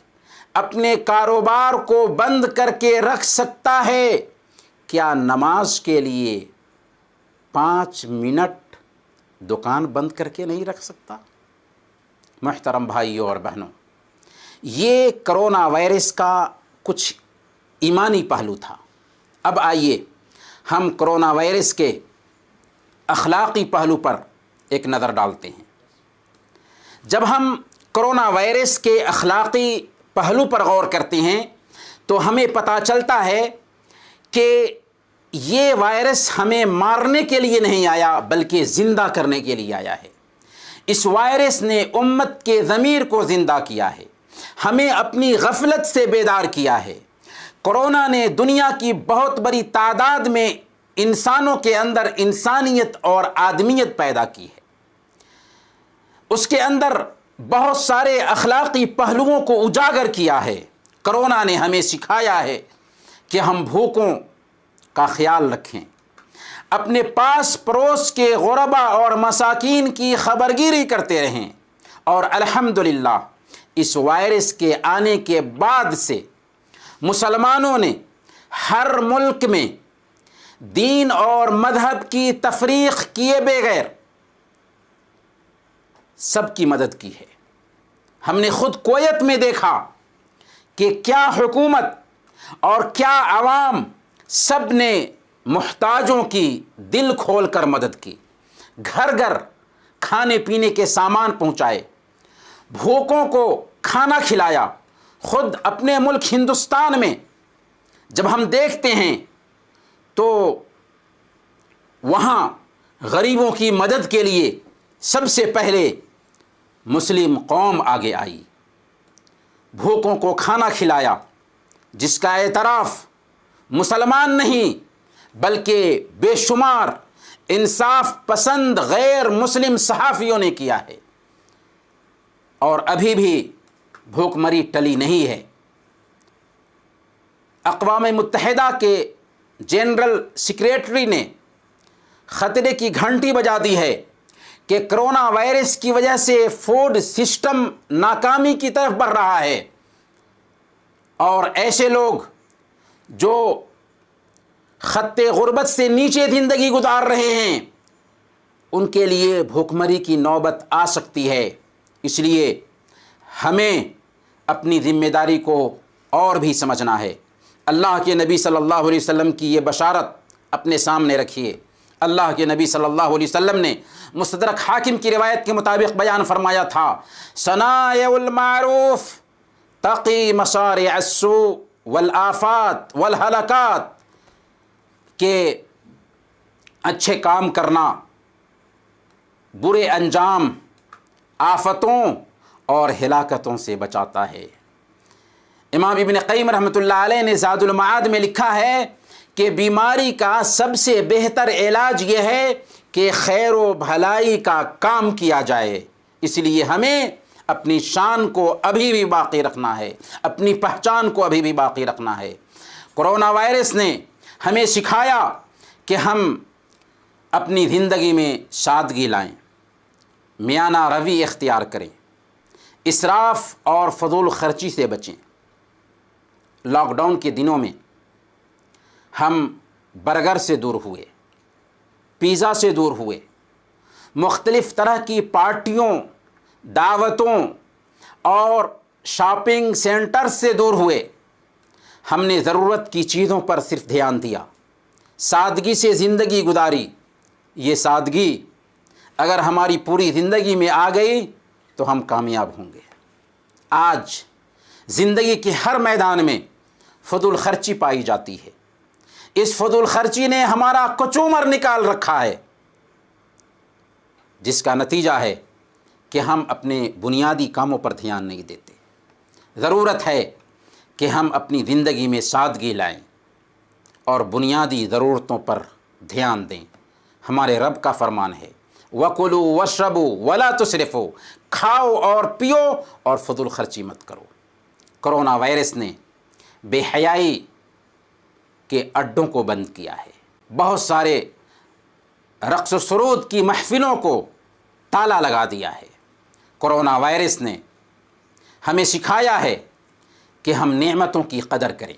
اپنے کاروبار کو بند کر کے رکھ سکتا ہے، کیا نماز کے لیے 5 منٹ دکان بند کر کے نہیں رکھ سکتا؟ محترم بھائیوں اور بہنوں، یہ کرونا وائرس کا کچھ ایمانی پہلو تھا۔ اب آئیے ہم کرونا وائرس کے اخلاقی پہلو پر ایک نظر ڈالتے ہیں۔ جب ہم کرونا وائرس کے اخلاقی پہلو پر غور کرتے ہیں تو ہمیں پتہ چلتا ہے کہ یہ وائرس ہمیں مارنے کے لیے نہیں آیا بلکہ زندہ کرنے کے لیے آیا ہے۔ اس وائرس نے امت کے ضمیر کو زندہ کیا ہے، ہمیں اپنی غفلت سے بیدار کیا ہے۔ کرونا نے دنیا کی بہت بڑی تعداد میں انسانوں کے اندر انسانیت اور آدمیت پیدا کی ہے، اس کے اندر بہت سارے اخلاقی پہلوؤں کو اجاگر کیا ہے۔ کرونا نے ہمیں سکھایا ہے کہ ہم بھوکوں کا خیال رکھیں، اپنے پاس پڑوس کے غربا اور مساکین کی خبرگیری کرتے رہیں، اور الحمدللہ اس وائرس کے آنے کے بعد سے مسلمانوں نے ہر ملک میں دین اور مذہب کی تفریق کیے بغیر سب کی مدد کی ہے۔ ہم نے خود کویت میں دیکھا کہ کیا حکومت اور کیا عوام سب نے محتاجوں کی دل کھول کر مدد کی، گھر گھر کھانے پینے کے سامان پہنچائے، بھوکوں کو کھانا کھلایا۔ خود اپنے ملک ہندوستان میں جب ہم دیکھتے ہیں تو وہاں غریبوں کی مدد کے لیے سب سے پہلے مسلم قوم آگے آئی، بھوکوں کو کھانا کھلایا، جس کا اعتراف مسلمان نہیں بلکہ بے شمار انصاف پسند غیر مسلم صحافیوں نے کیا ہے، اور ابھی بھی بھوک مری ٹلی نہیں ہے۔ اقوام متحدہ کے جنرل سیکریٹری نے خطرے کی گھنٹی بجا دی ہے کہ کرونا وائرس کی وجہ سے فوڈ سسٹم ناکامی کی طرف بڑھ رہا ہے، اور ایسے لوگ جو خط غربت سے نیچے زندگی گزار رہے ہیں ان کے لیے بھوک مری کی نوبت آ سکتی ہے۔ اس لیے ہمیں اپنی ذمہ داری کو اور بھی سمجھنا ہے۔ اللہ کے نبی صلی اللہ علیہ وسلم کی یہ بشارت اپنے سامنے رکھیے۔ اللہ کے نبی صلی اللہ علیہ وسلم نے مستدرک حاکم کی روایت کے مطابق بیان فرمایا تھا، صنائع المعروف تقی مصارع السوء والآفات والہلاکات، کہ اچھے کام کرنا برے انجام، آفتوں اور ہلاکتوں سے بچاتا ہے۔ امام ابن قیم رحمۃ اللہ علیہ نے زاد المعاد میں لکھا ہے کہ بیماری کا سب سے بہتر علاج یہ ہے کہ خیر و بھلائی کا کام کیا جائے۔ اس لیے ہمیں اپنی شان کو ابھی بھی باقی رکھنا ہے، اپنی پہچان کو ابھی بھی باقی رکھنا ہے۔ کرونا وائرس نے ہمیں سکھایا کہ ہم اپنی زندگی میں سادگی لائیں، میانہ روی اختیار کریں، اسراف اور فضول خرچی سے بچیں۔ لاک ڈاؤن کے دنوں میں ہم برگر سے دور ہوئے، پیزا سے دور ہوئے، مختلف طرح کی پارٹیوں، دعوتوں اور شاپنگ سینٹر سے دور ہوئے۔ ہم نے ضرورت کی چیزوں پر صرف دھیان دیا، سادگی سے زندگی گزاری۔ یہ سادگی اگر ہماری پوری زندگی میں آ گئی تو ہم کامیاب ہوں گے۔ آج زندگی کے ہر میدان میں فضول خرچی پائی جاتی ہے۔ اس فضول خرچی نے ہمارا کچومر نکال رکھا ہے، جس کا نتیجہ ہے کہ ہم اپنے بنیادی کاموں پر دھیان نہیں دیتے۔ ضرورت ہے کہ ہم اپنی زندگی میں سادگی لائیں اور بنیادی ضرورتوں پر دھیان دیں۔ ہمارے رب کا فرمان ہے، وَكُلُوا وَاشْرَبُوا وَلَا تُسْرِفُوا، کھاؤ اور پیو اور فضول خرچی مت کرو۔ کرونا وائرس نے بے حیائی کے اڈوں کو بند کیا ہے، بہت سارے رقص و سرود کی محفلوں کو تالا لگا دیا ہے۔ کرونا وائرس نے ہمیں سکھایا ہے کہ ہم نعمتوں کی قدر کریں۔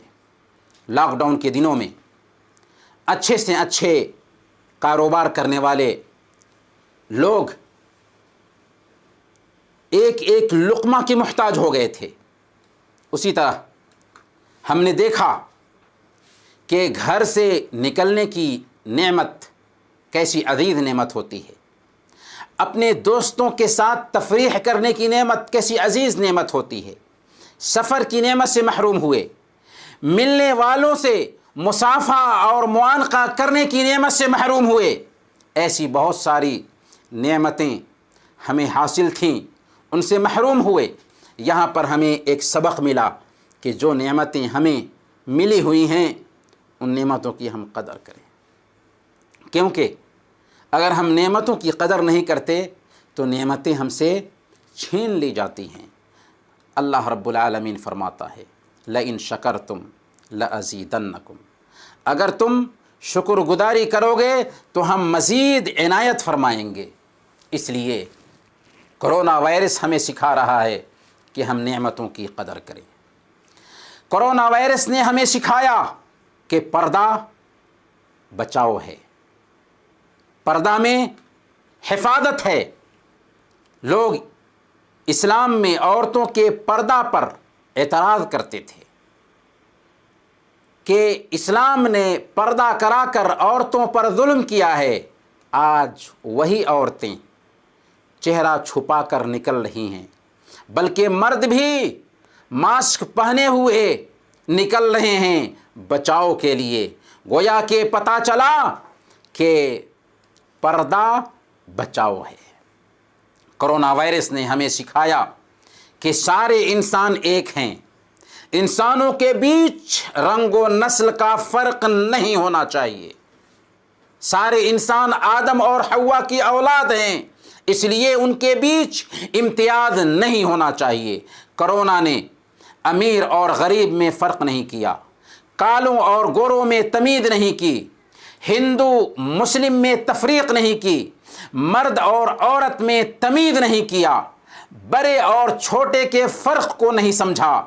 لاک ڈاؤن کے دنوں میں اچھے سے اچھے کاروبار کرنے والے لوگ ایک ایک لقمہ کے محتاج ہو گئے تھے۔ اسی طرح ہم نے دیکھا کہ گھر سے نکلنے کی نعمت کیسی عزیز نعمت ہوتی ہے، اپنے دوستوں کے ساتھ تفریح کرنے کی نعمت کیسی عزیز نعمت ہوتی ہے۔ سفر کی نعمت سے محروم ہوئے، ملنے والوں سے مصافحہ اور معانقہ کرنے کی نعمت سے محروم ہوئے۔ ایسی بہت ساری نعمتیں ہمیں حاصل تھیں، ان سے محروم ہوئے۔ یہاں پر ہمیں ایک سبق ملا کہ جو نعمتیں ہمیں ملی ہوئی ہیں ان نعمتوں کی ہم قدر کریں، کیونکہ اگر ہم نعمتوں کی قدر نہیں کرتے تو نعمتیں ہم سے چھین لی جاتی ہیں۔ اللہ رب العالمین فرماتا ہے، لَإِن شَكَرْتُمْ لَأَزِيدَنَّكُمْ، اگر تم شکر گزاری کرو گے تو ہم مزید عنایت فرمائیں گے۔ اس لیے کرونا وائرس ہمیں سکھا رہا ہے کہ ہم نعمتوں کی قدر کریں۔ کرونا وائرس نے ہمیں سکھایا کہ پردہ بچاؤ ہے، پردہ میں حفاظت ہے۔ لوگ اسلام میں عورتوں کے پردہ پر اعتراض کرتے تھے کہ اسلام نے پردہ کرا کر عورتوں پر ظلم کیا ہے، آج وہی عورتیں چہرہ چھپا کر نکل رہی ہیں، بلکہ مرد بھی ماسک پہنے ہوئے نکل رہے ہیں بچاؤ کے لیے۔ گویا کہ پتہ چلا کہ پردہ بچاؤ ہے۔ کرونا وائرس نے ہمیں سکھایا کہ سارے انسان ایک ہیں، انسانوں کے بیچ رنگ و نسل کا فرق نہیں ہونا چاہیے۔ سارے انسان آدم اور حوا کی اولاد ہیں، اس لیے ان کے بیچ امتیاز نہیں ہونا چاہیے۔ کرونا نے امیر اور غریب میں فرق نہیں کیا، کالوں اور گوروں میں تمیز نہیں کی، ہندو مسلم میں تفریق نہیں کی، مرد اور عورت میں تمیز نہیں کیا، بڑے اور چھوٹے کے فرق کو نہیں سمجھا۔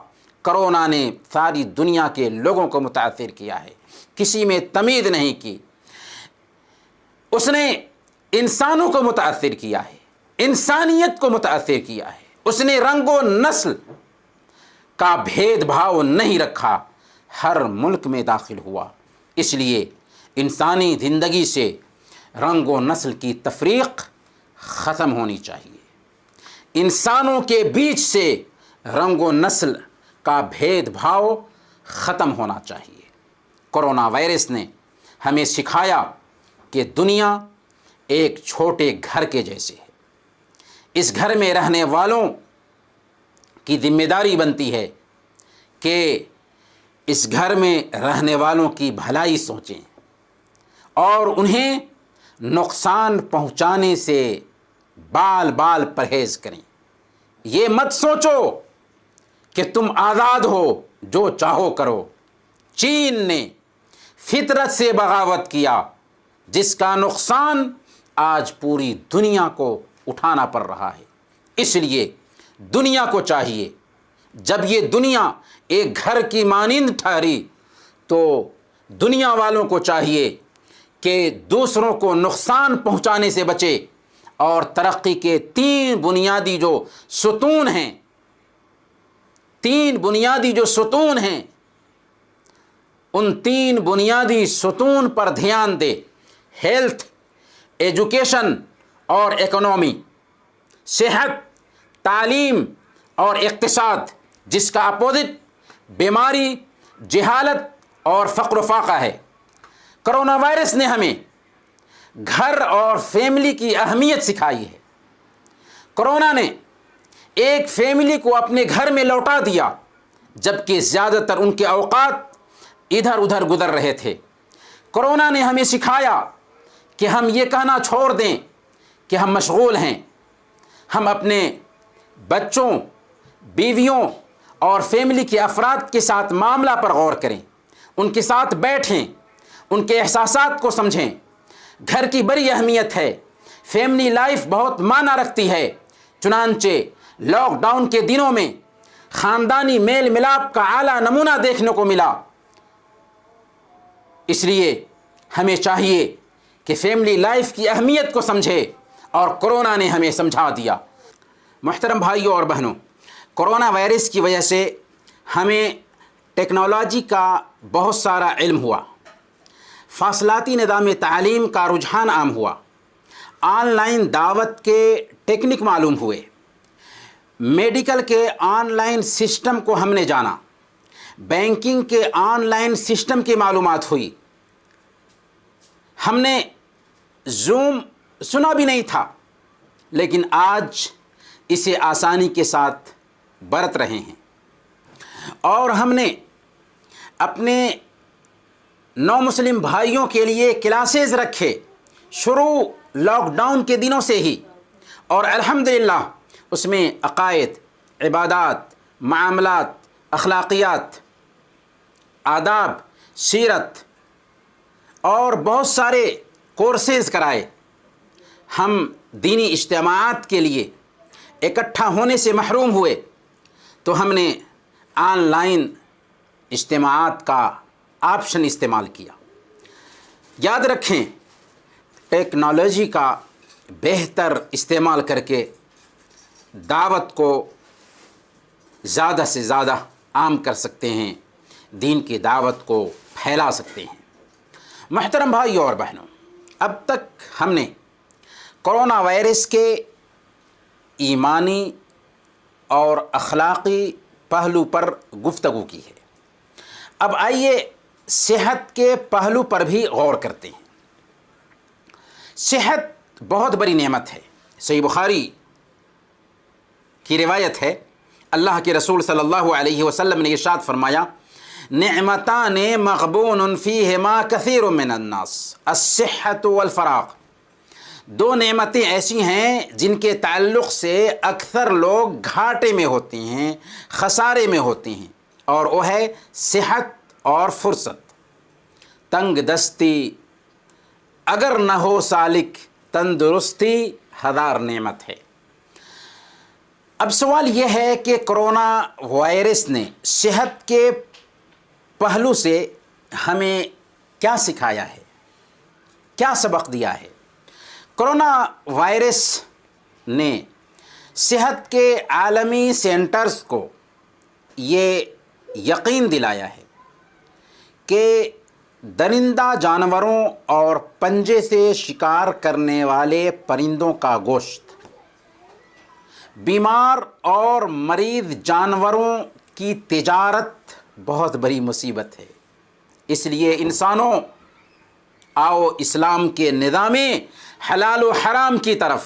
کرونا نے ساری دنیا کے لوگوں کو متاثر کیا ہے، کسی میں تمیز نہیں کی۔ اس نے انسانوں کو متاثر کیا ہے، انسانیت کو متاثر کیا ہے۔ اس نے رنگ و نسل کا بھید بھاؤ نہیں رکھا، ہر ملک میں داخل ہوا۔ اس لیے انسانی زندگی سے رنگ و نسل کی تفریق ختم ہونی چاہیے، انسانوں کے بیچ سے رنگ و نسل کا بھید بھاؤ ختم ہونا چاہیے۔ کرونا وائرس نے ہمیں سکھایا کہ دنیا ایک چھوٹے گھر کے جیسے ہے، اس گھر میں رہنے والوں کی ذمہ داری بنتی ہے کہ اس گھر میں رہنے والوں کی بھلائی سوچیں اور انہیں نقصان پہنچانے سے بال بال پرہیز کریں۔ یہ مت سوچو کہ تم آزاد ہو، جو چاہو کرو۔ چین نے فطرت سے بغاوت کیا، جس کا نقصان آج پوری دنیا کو اٹھانا پڑ رہا ہے۔ اس لیے دنیا کو چاہیے، جب یہ دنیا ایک گھر کی مانند ٹھہری تو دنیا والوں کو چاہیے کہ دوسروں کو نقصان پہنچانے سے بچے اور ترقی کے تین بنیادی جو ستون ہیں، ان تین بنیادی ستون پر دھیان دے: ہیلتھ، ایجوکیشن اور اکنومی، صحت، تعلیم اور اقتصاد، جس کا اپوزٹ بیماری، جہالت اور فقر و فاقہ ہے۔ کرونا وائرس نے ہمیں گھر اور فیملی کی اہمیت سکھائی ہے۔ کرونا نے ایک فیملی کو اپنے گھر میں لوٹا دیا، جبکہ زیادہ تر ان کے اوقات ادھر ادھر گزر رہے تھے۔ کرونا نے ہمیں سکھایا کہ ہم یہ کہنا چھوڑ دیں کہ ہم مشغول ہیں، ہم اپنے بچوں، بیویوں اور فیملی کے افراد کے ساتھ معاملہ پر غور کریں، ان کے ساتھ بیٹھیں، ان کے احساسات کو سمجھیں۔ گھر کی بڑی اہمیت ہے، فیملی لائف بہت معنی رکھتی ہے، چنانچہ لاک ڈاؤن کے دنوں میں خاندانی میل ملاپ کا اعلیٰ نمونہ دیکھنے کو ملا۔ اس لیے ہمیں چاہیے کہ فیملی لائف کی اہمیت کو سمجھے، اور کرونا نے ہمیں سمجھا دیا۔ محترم بھائیوں اور بہنوں، کرونا وائرس کی وجہ سے ہمیں ٹیکنالوجی کا بہت سارا علم ہوا، فاصلاتی نظام تعلیم کا رجحان عام ہوا، آن لائن دعوت کے ٹیکنک معلوم ہوئے، میڈیکل کے آن لائن سسٹم کو ہم نے جانا، بینکنگ کے آن لائن سسٹم کی معلومات ہوئی۔ ہم نے زوم سنا بھی نہیں تھا، لیکن آج اسے آسانی کے ساتھ برت رہے ہیں، اور ہم نے اپنے نو مسلم بھائیوں کے لیے کلاسز رکھے شروع لاک ڈاؤن کے دنوں سے ہی، اور الحمدللہ اس میں عقائد، عبادات، معاملات، اخلاقیات، آداب، سیرت اور بہت سارے کورسز کرائے۔ ہم دینی اجتماعات کے لیے اکٹھا ہونے سے محروم ہوئے، تو ہم نے آن لائن اجتماعات کا آپشن استعمال کیا۔ یاد رکھیں، ٹیکنالوجی کا بہتر استعمال کر کے دعوت کو زیادہ سے زیادہ عام کر سکتے ہیں، دین کی دعوت کو پھیلا سکتے ہیں۔ محترم بھائیوں اور بہنوں، اب تک ہم نے کرونا وائرس کے ایمانی اور اخلاقی پہلو پر گفتگو کی ہے۔ اب آئیے صحت کے پہلو پر بھی غور کرتے ہیں۔ صحت بہت بڑی نعمت ہے۔ صحیح بخاری کی روایت ہے، اللہ کے رسول صلی اللہ علیہ وسلم نے ارشاد فرمایا، نعمتان مغبون فیہما کثیر من الناس الصحت والفراغ۔ دو نعمتیں ایسی ہیں جن کے تعلق سے اکثر لوگ گھاٹے میں ہوتے ہیں، خسارے میں ہوتے ہیں، اور وہ ہے صحت اور فرصت۔ تنگ دستی اگر نہ ہو سالک، تندرستی ہزار نعمت ہے۔ اب سوال یہ ہے کہ کرونا وائرس نے صحت کے پہلو سے ہمیں کیا سکھایا ہے، کیا سبق دیا ہے؟ کرونا وائرس نے صحت کے عالمی سینٹرز کو یہ یقین دلایا ہے کہ درندہ جانوروں اور پنجے سے شکار کرنے والے پرندوں کا گوشت بیمار اور مریض جانوروں کی تجارت بہت بڑی مصیبت ہے۔ اس لیے انسانوں، آؤ اسلام کے نظام حلال و حرام کی طرف۔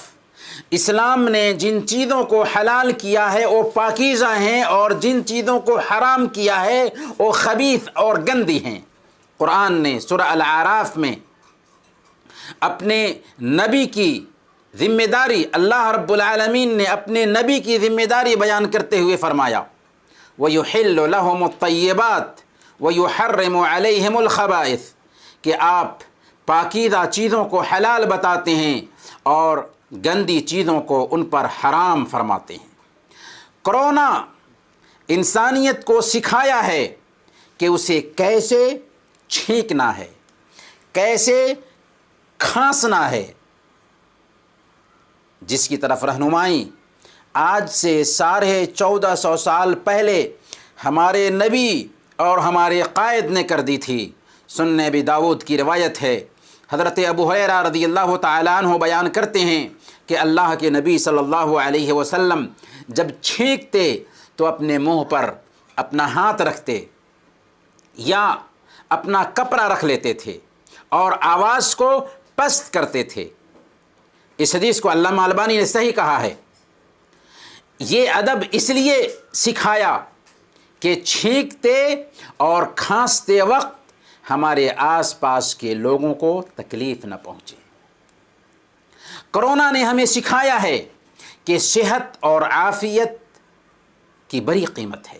اسلام نے جن چیزوں کو حلال کیا ہے وہ پاکیزہ ہیں، اور جن چیزوں کو حرام کیا ہے وہ خبیث اور گندی ہیں۔ قرآن نے سورہ الاعراف میں اپنے نبی کی ذمہ داری، اللہ رب العالمین نے اپنے نبی کی ذمہ داری بیان کرتے ہوئے فرمایا، وَيُحِلُّ لَهُمُ الطَّيِّبَاتِ وَيُحَرِّمُ عَلَيْهِمُ الْخَبَائِثِ، کہ آپ پاکیزہ چیزوں کو حلال بتاتے ہیں اور گندی چیزوں کو ان پر حرام فرماتے ہیں۔ کرونا انسانیت کو سکھایا ہے کہ اسے کیسے چھینکنا ہے، کیسے کھانسنا ہے، جس کی طرف رہنمائی آج سے 1450 سال پہلے ہمارے نبی اور ہمارے قائد نے کر دی تھی۔ سنن ابی داؤد کی روایت ہے، حضرت ابو ہریرہ رضی اللہ تعالیٰ عنہ بیان کرتے ہیں کہ اللہ کے نبی صلی اللہ علیہ وسلم جب چھینکتے تو اپنے منہ پر اپنا ہاتھ رکھتے یا اپنا کپڑا رکھ لیتے تھے اور آواز کو پست کرتے تھے۔ اس حدیث کو علامہ البانی نے صحیح کہا ہے۔ یہ ادب اس لیے سکھایا کہ چھینکتے اور کھانستے وقت ہمارے آس پاس کے لوگوں کو تکلیف نہ پہنچے۔ کرونا نے ہمیں سکھایا ہے کہ صحت اور عافیت کی بڑی قیمت ہے۔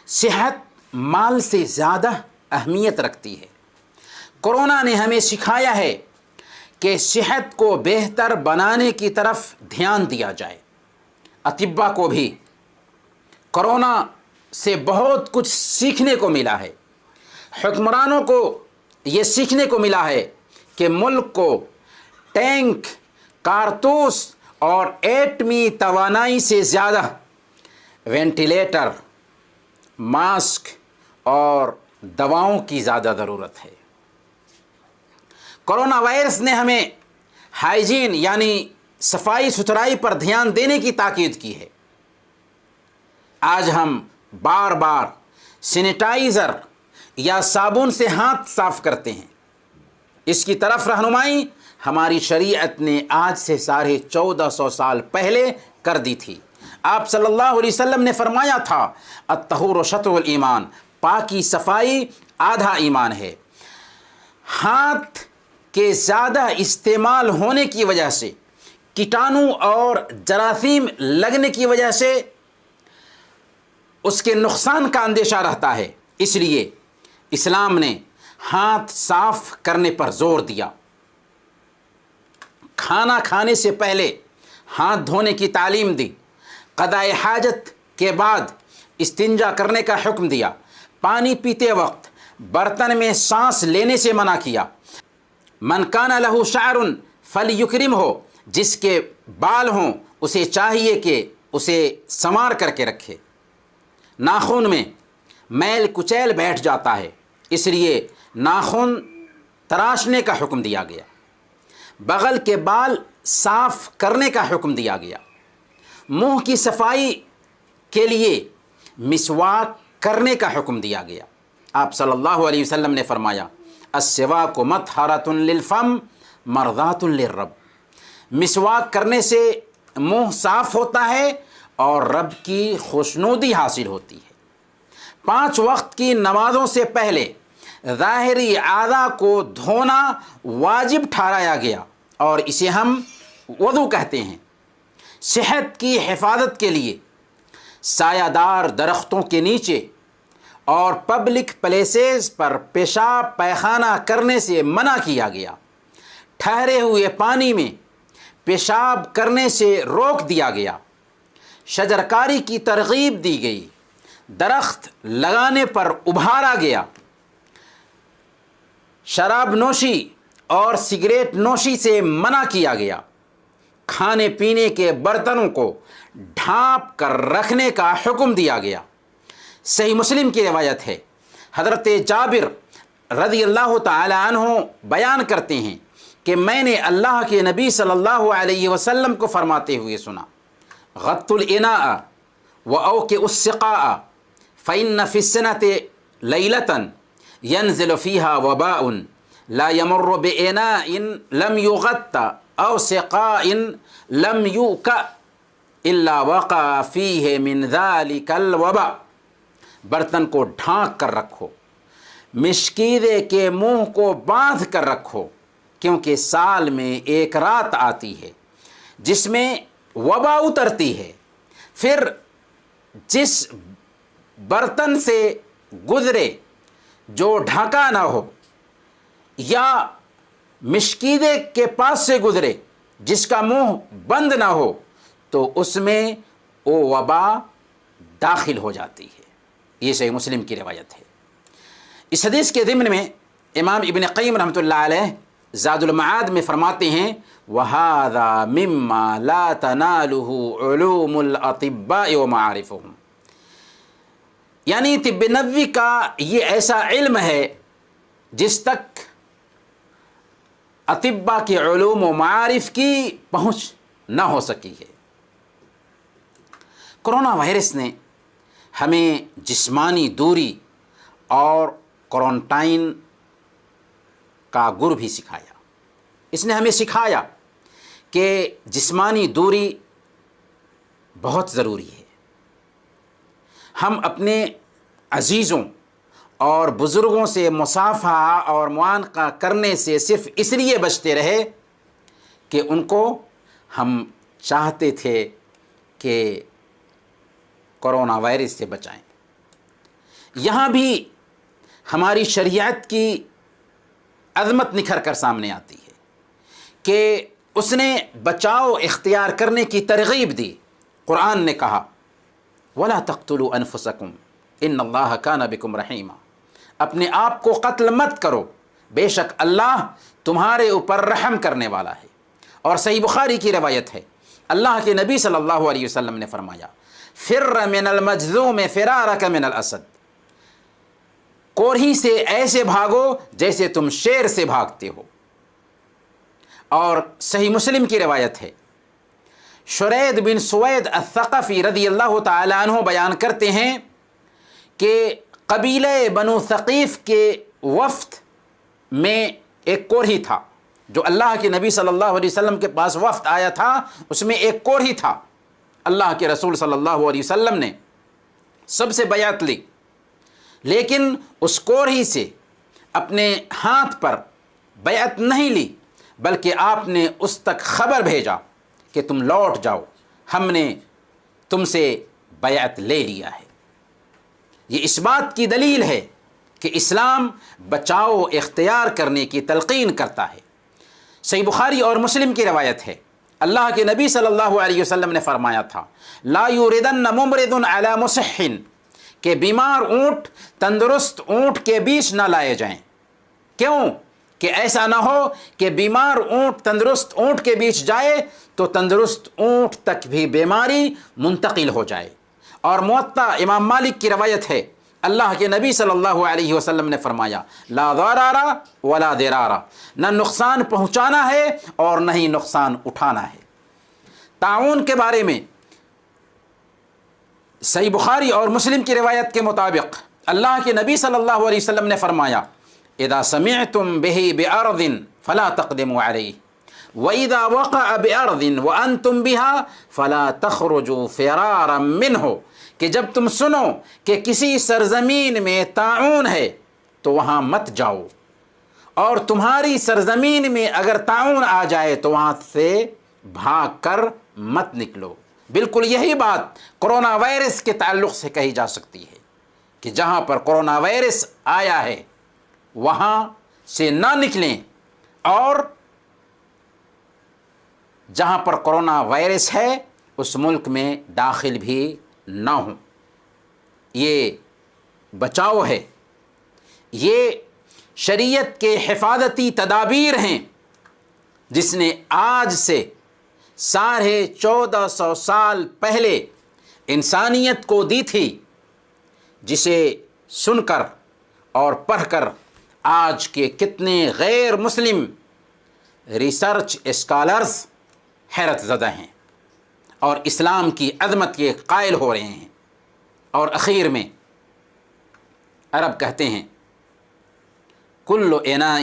صحت مال سے زیادہ اہمیت رکھتی ہے۔ کرونا نے ہمیں سکھایا ہے کہ صحت کو بہتر بنانے کی طرف دھیان دیا جائے۔ اطباء کو بھی کرونا سے بہت کچھ سیکھنے کو ملا ہے۔ حکمرانوں کو یہ سیکھنے کو ملا ہے کہ ملک کو ٹینک، کارتوس اور ایٹمی توانائی سے زیادہ وینٹیلیٹر، ماسک اور دواؤں کی زیادہ ضرورت ہے۔ کرونا وائرس نے ہمیں ہائیجین یعنی صفائی ستھرائی پر دھیان دینے کی تاکید کی ہے۔ آج ہم بار بار سینیٹائزر یا صابن سے ہاتھ صاف کرتے ہیں۔ اس کی طرف رہنمائی ہماری شریعت نے آج سے 1450 سال پہلے کر دی تھی۔ آپ صلی اللہ علیہ وسلم نے فرمایا تھا، الطہور شطر الایمان، پاکی صفائی آدھا ایمان ہے۔ ہاتھ کے زیادہ استعمال ہونے کی وجہ سے، کیٹانو اور جراثیم لگنے کی وجہ سے اس کے نقصان کا اندیشہ رہتا ہے۔ اس لیے اسلام نے ہاتھ صاف کرنے پر زور دیا۔ کھانا کھانے سے پہلے ہاتھ دھونے کی تعلیم دی۔ قضاء حاجت کے بعد استنجا کرنے کا حکم دیا۔ پانی پیتے وقت برتن میں سانس لینے سے منع کیا۔ من کان لہ شعر فلیکرمہ، جس کے بال ہوں اسے چاہیے کہ اسے سنوار کر کے رکھے۔ ناخن میں میل کچیل بیٹھ جاتا ہے، اس لیے ناخن تراشنے کا حکم دیا گیا، بغل کے بال صاف کرنے کا حکم دیا گیا، منہ کی صفائی کے لیے مسواک کرنے کا حکم دیا گیا۔ آپ صلی اللہ علیہ وسلم نے فرمایا السواک مطہرۃ للفم مرضات للرب، مسواک کرنے سے منہ صاف ہوتا ہے اور رب کی خوشنودی حاصل ہوتی ہے۔ 5 وقت کی نمازوں سے پہلے ظاہری اعضاء کو دھونا واجب ٹھہرایا گیا اور اسے ہم وضو کہتے ہیں۔ صحت کی حفاظت کے لیے سایہ دار درختوں کے نیچے اور پبلک پلیسز پر پیشاب پیخانہ کرنے سے منع کیا گیا، ٹھہرے ہوئے پانی میں پیشاب کرنے سے روک دیا گیا، شجرکاری کی ترغیب دی گئی، درخت لگانے پر ابھارا گیا، شراب نوشی اور سگریٹ نوشی سے منع کیا گیا، کھانے پینے کے برتنوں کو ڈھانپ کر رکھنے کا حکم دیا گیا۔ صحیح مسلم کی روایت ہے، حضرت جابر رضی اللہ تعالی عنہ بیان کرتے ہیں کہ میں نے اللہ کے نبی صلی اللہ علیہ وسلم کو فرماتے ہوئے سنا غط الاناء واوکئ السقاء فإن في السنة ليلة ينزل فيها وباء لا يمر بإناء لم يغط أو سقاء لم يوكأ إلا وقع فيه من ذلك الوباء، برتن کو ڈھانک کر رکھو، مشکیدے کے منہ کو باندھ کر رکھو، کیونکہ سال میں ایک رات آتی ہے جس میں وبا اترتی ہے، پھر جس برتن سے گزرے جو ڈھکا نہ ہو یا مشکیدے کے پاس سے گزرے جس کا منہ بند نہ ہو تو اس میں وہ وبا داخل ہو جاتی ہے۔ یہ صحیح مسلم کی روایت ہے۔ اس حدیث کے ضمن میں امام ابن قیم رحمۃ اللہ علیہ زاد المعاد میں فرماتے ہیں وَهَذَا مِمَّا لَا تَنَالُهُ عُلُومُ الْأَطِبَّاءِ وَمَعَارِفُهُمْ، یعنی طب نبوی کا یہ ایسا علم ہے جس تک اطباء کے علوم و معارف کی پہنچ نہ ہو سکی ہے۔ کرونا وائرس نے ہمیں جسمانی دوری اور کوارنٹائن کا گر بھی سکھایا۔ اس نے ہمیں سکھایا کہ جسمانی دوری بہت ضروری ہے۔ ہم اپنے عزیزوں اور بزرگوں سے مصافحہ اور معانقہ کرنے سے صرف اس لیے بچتے رہے کہ ان کو ہم چاہتے تھے کہ کرونا وائرس سے بچائیں۔ یہاں بھی ہماری شریعت کی عظمت نکھر کر سامنے آتی ہے کہ اس نے بچاؤ اختیار کرنے کی ترغیب دی۔ قرآن نے کہا وَلَا تَقْتُلُوا أَنفُسَكُمْ إِنَّ اللَّهَ كَانَ بِكُمْ رَحِيمًا، اپنے آپ کو قتل مت کرو، بے شک اللہ تمہارے اوپر رحم کرنے والا ہے۔ اور صحیح بخاری کی روایت ہے، اللہ کے نبی صلی اللہ علیہ وسلم نے فرمایا فر من المجذوم فرارک من الاسد، کوڑھی سے ایسے بھاگو جیسے تم شیر سے بھاگتے ہو۔ اور صحیح مسلم کی روایت ہے، شرید بن سوید الثقفی رضی اللہ تعالی عنہ بیان کرتے ہیں کہ قبیلہ بنو ثقیف کے وفد میں ایک کوڑھی تھا، جو اللہ کے نبی صلی اللہ علیہ وسلم کے پاس وفد آیا تھا، اس میں ایک کوڑھی تھا۔ اللہ کے رسول صلی اللہ علیہ وسلم نے سب سے بیعت لی، لیکن اس کوڑھی سے اپنے ہاتھ پر بیعت نہیں لی، بلکہ آپ نے اس تک خبر بھیجا کہ تم لوٹ جاؤ، ہم نے تم سے بیعت لے لیا ہے۔ یہ اس بات کی دلیل ہے کہ اسلام بچاؤ اختیار کرنے کی تلقین کرتا ہے۔ صحیح بخاری اور مسلم کی روایت ہے، اللہ کے نبی صلی اللہ علیہ وسلم نے فرمایا تھا لا یوردن ممرض علی مصح، کہ بیمار اونٹ تندرست اونٹ کے بیچ نہ لائے جائیں۔ کیوں؟ کہ ایسا نہ ہو کہ بیمار اونٹ تندرست اونٹ کے بیچ جائے تو تندرست اونٹ تک بھی بیماری منتقل ہو جائے۔ اور موطا امام مالک کی روایت ہے، اللہ کے نبی صلی اللہ علیہ وسلم نے فرمایا لا ضرر ولا ضرار، نہ نقصان پہنچانا ہے اور نہ ہی نقصان اٹھانا ہے۔ تعاون کے بارے میں صحیح بخاری اور مسلم کی روایت کے مطابق اللہ کے نبی صلی اللہ علیہ وسلم نے فرمایا اذا سمعتم به بأرض فلا تقدموا عليه وإذا وقع بأرض وأنتم بها فلا تخرجوا فرارا منه، کہ جب تم سنو کہ کسی سرزمین میں طاعون ہے تو وہاں مت جاؤ، اور تمہاری سرزمین میں اگر طاعون آ جائے تو وہاں سے بھاگ کر مت نکلو۔ بالکل یہی بات کرونا وائرس کے تعلق سے کہی جا سکتی ہے کہ جہاں پر کرونا وائرس آیا ہے وہاں سے نہ نکلیں، اور جہاں پر کرونا وائرس ہے اس ملک میں داخل بھی نہ ہوں۔ یہ بچاؤ ہے، یہ شریعت کے حفاظتی تدابیر ہیں جس نے آج سے 1450 سال پہلے انسانیت کو دی تھی، جسے سن کر اور پڑھ کر آج کے کتنے غیر مسلم ریسرچ اسکالرز حیرت زدہ ہیں اور اسلام کی عظمت کے قائل ہو رہے ہیں۔ اور اخیر میں عرب کہتے ہیں کل اناء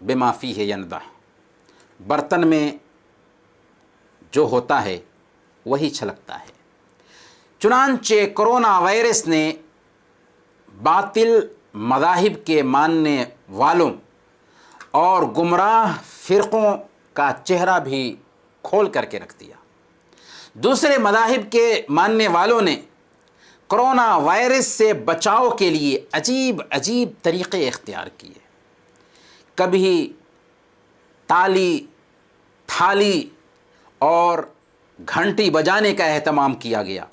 بما فیہ ینضح، برتن میں جو ہوتا ہے وہی چھلکتا ہے۔ چنانچہ کرونا وائرس نے باطل مذاہب کے ماننے والوں اور گمراہ فرقوں کا چہرہ بھی کھول کر کے رکھ دیا۔ دوسرے مذاہب کے ماننے والوں نے کرونا وائرس سے بچاؤ کے لیے عجیب عجیب طریقے اختیار کیے۔ کبھی تالی، تھالی اور گھنٹی بجانے کا اہتمام کیا گیا،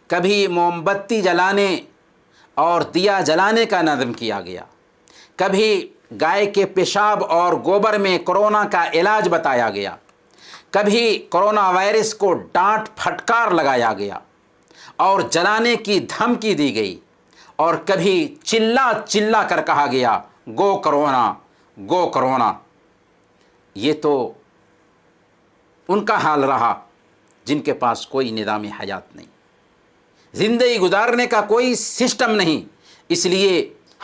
کبھی موم بتی جلانے اور دیا جلانے کا نظم کیا گیا، کبھی گائے کے پیشاب اور گوبر میں کرونا کا علاج بتایا گیا، کبھی کرونا وائرس کو ڈانٹ پھٹکار لگایا گیا اور جلانے کی دھمکی دی گئی، اور کبھی چلا چلا کر کہا گیا گو کرونا گو کرونا۔ یہ تو ان کا حال رہا جن کے پاس کوئی نظام حیات نہیں، زندگی گزارنے کا کوئی سسٹم نہیں، اس لیے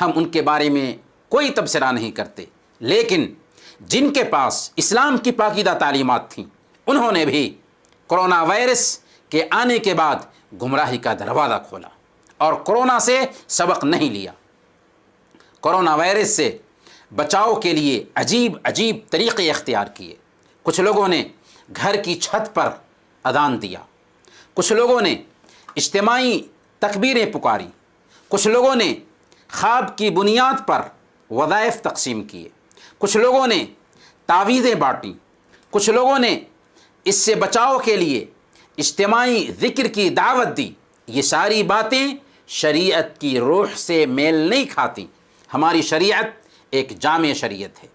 ہم ان کے بارے میں کوئی تبصرہ نہیں کرتے۔ لیکن جن کے پاس اسلام کی پاکیزہ تعلیمات تھیں انہوں نے بھی کرونا وائرس کے آنے کے بعد گمراہی کا دروازہ کھولا اور کرونا سے سبق نہیں لیا۔ کرونا وائرس سے بچاؤ کے لیے عجیب عجیب طریقے اختیار کیے۔ کچھ لوگوں نے گھر کی چھت پر اذان دیا، کچھ لوگوں نے اجتماعی تکبیریں پکاری، کچھ لوگوں نے خواب کی بنیاد پر وظائف تقسیم کیے، کچھ لوگوں نے تعویذیں بانٹیں، کچھ لوگوں نے اس سے بچاؤ کے لیے اجتماعی ذکر کی دعوت دی۔ یہ ساری باتیں شریعت کی روح سے میل نہیں کھاتی۔ ہماری شریعت ایک جامع شریعت ہے،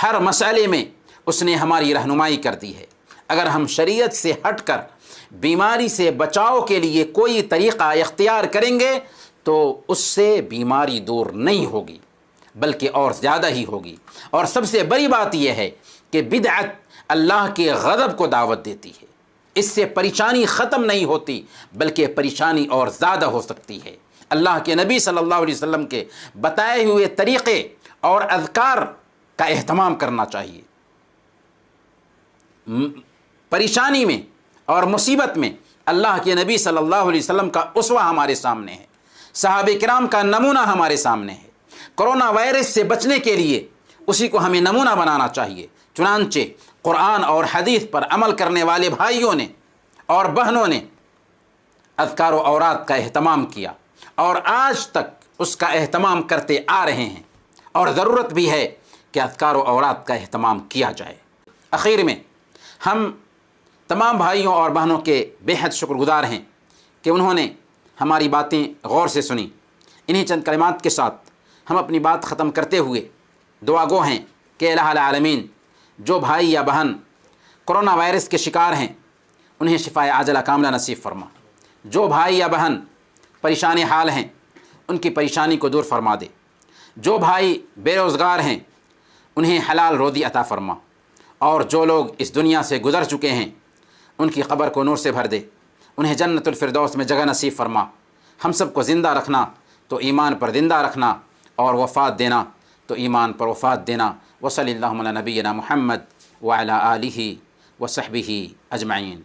ہر مسئلے میں اس نے ہماری رہنمائی کر دی ہے۔ اگر ہم شریعت سے ہٹ کر بیماری سے بچاؤ کے لیے کوئی طریقہ اختیار کریں گے تو اس سے بیماری دور نہیں ہوگی بلکہ اور زیادہ ہی ہوگی۔ اور سب سے بڑی بات یہ ہے کہ بدعت اللہ کے غضب کو دعوت دیتی ہے، اس سے پریشانی ختم نہیں ہوتی بلکہ پریشانی اور زیادہ ہو سکتی ہے۔ اللہ کے نبی صلی اللہ علیہ وسلم کے بتائے ہوئے طریقے اور اذکار کا اہتمام کرنا چاہیے۔ پریشانی میں اور مصیبت میں اللہ کے نبی صلی اللہ علیہ وسلم کا اسوہ ہمارے سامنے ہے، صحابہ کرام کا نمونہ ہمارے سامنے ہے۔ کرونا وائرس سے بچنے کے لیے اسی کو ہمیں نمونہ بنانا چاہیے۔ چنانچہ قرآن اور حدیث پر عمل کرنے والے بھائیوں نے اور بہنوں نے اذکار و اوراد کا اہتمام کیا اور آج تک اس کا اہتمام کرتے آ رہے ہیں، اور ضرورت بھی ہے کہ اذکار و اوراد کا اہتمام کیا جائے۔ اخیر میں ہم تمام بھائیوں اور بہنوں کے بے حد شکر گزار ہیں کہ انہوں نے ہماری باتیں غور سے سنی۔ انہی چند کلمات کے ساتھ ہم اپنی بات ختم کرتے ہوئے دعا گو ہیں کہ الہ العالمین جو بھائی یا بہن کرونا وائرس کے شکار ہیں انہیں شفائے عاجلہ کاملہ نصیب فرما، جو بھائی یا بہن پریشان حال ہیں ان کی پریشانی کو دور فرما دے۔ جو بھائی بے روزگار ہیں انہیں حلال روزی عطا فرما، اور جو لوگ اس دنیا سے گزر چکے ہیں ان کی قبر کو نور سے بھر دے، انہیں جنت الفردوس میں جگہ نصیب فرما۔ ہم سب کو زندہ رکھنا تو ایمان پر زندہ رکھنا، اور وفات دینا تو ایمان پر وفات دینا۔ وصلی اللہ علی نبینا محمد وعلی آلہ وصحبہ اجمعین۔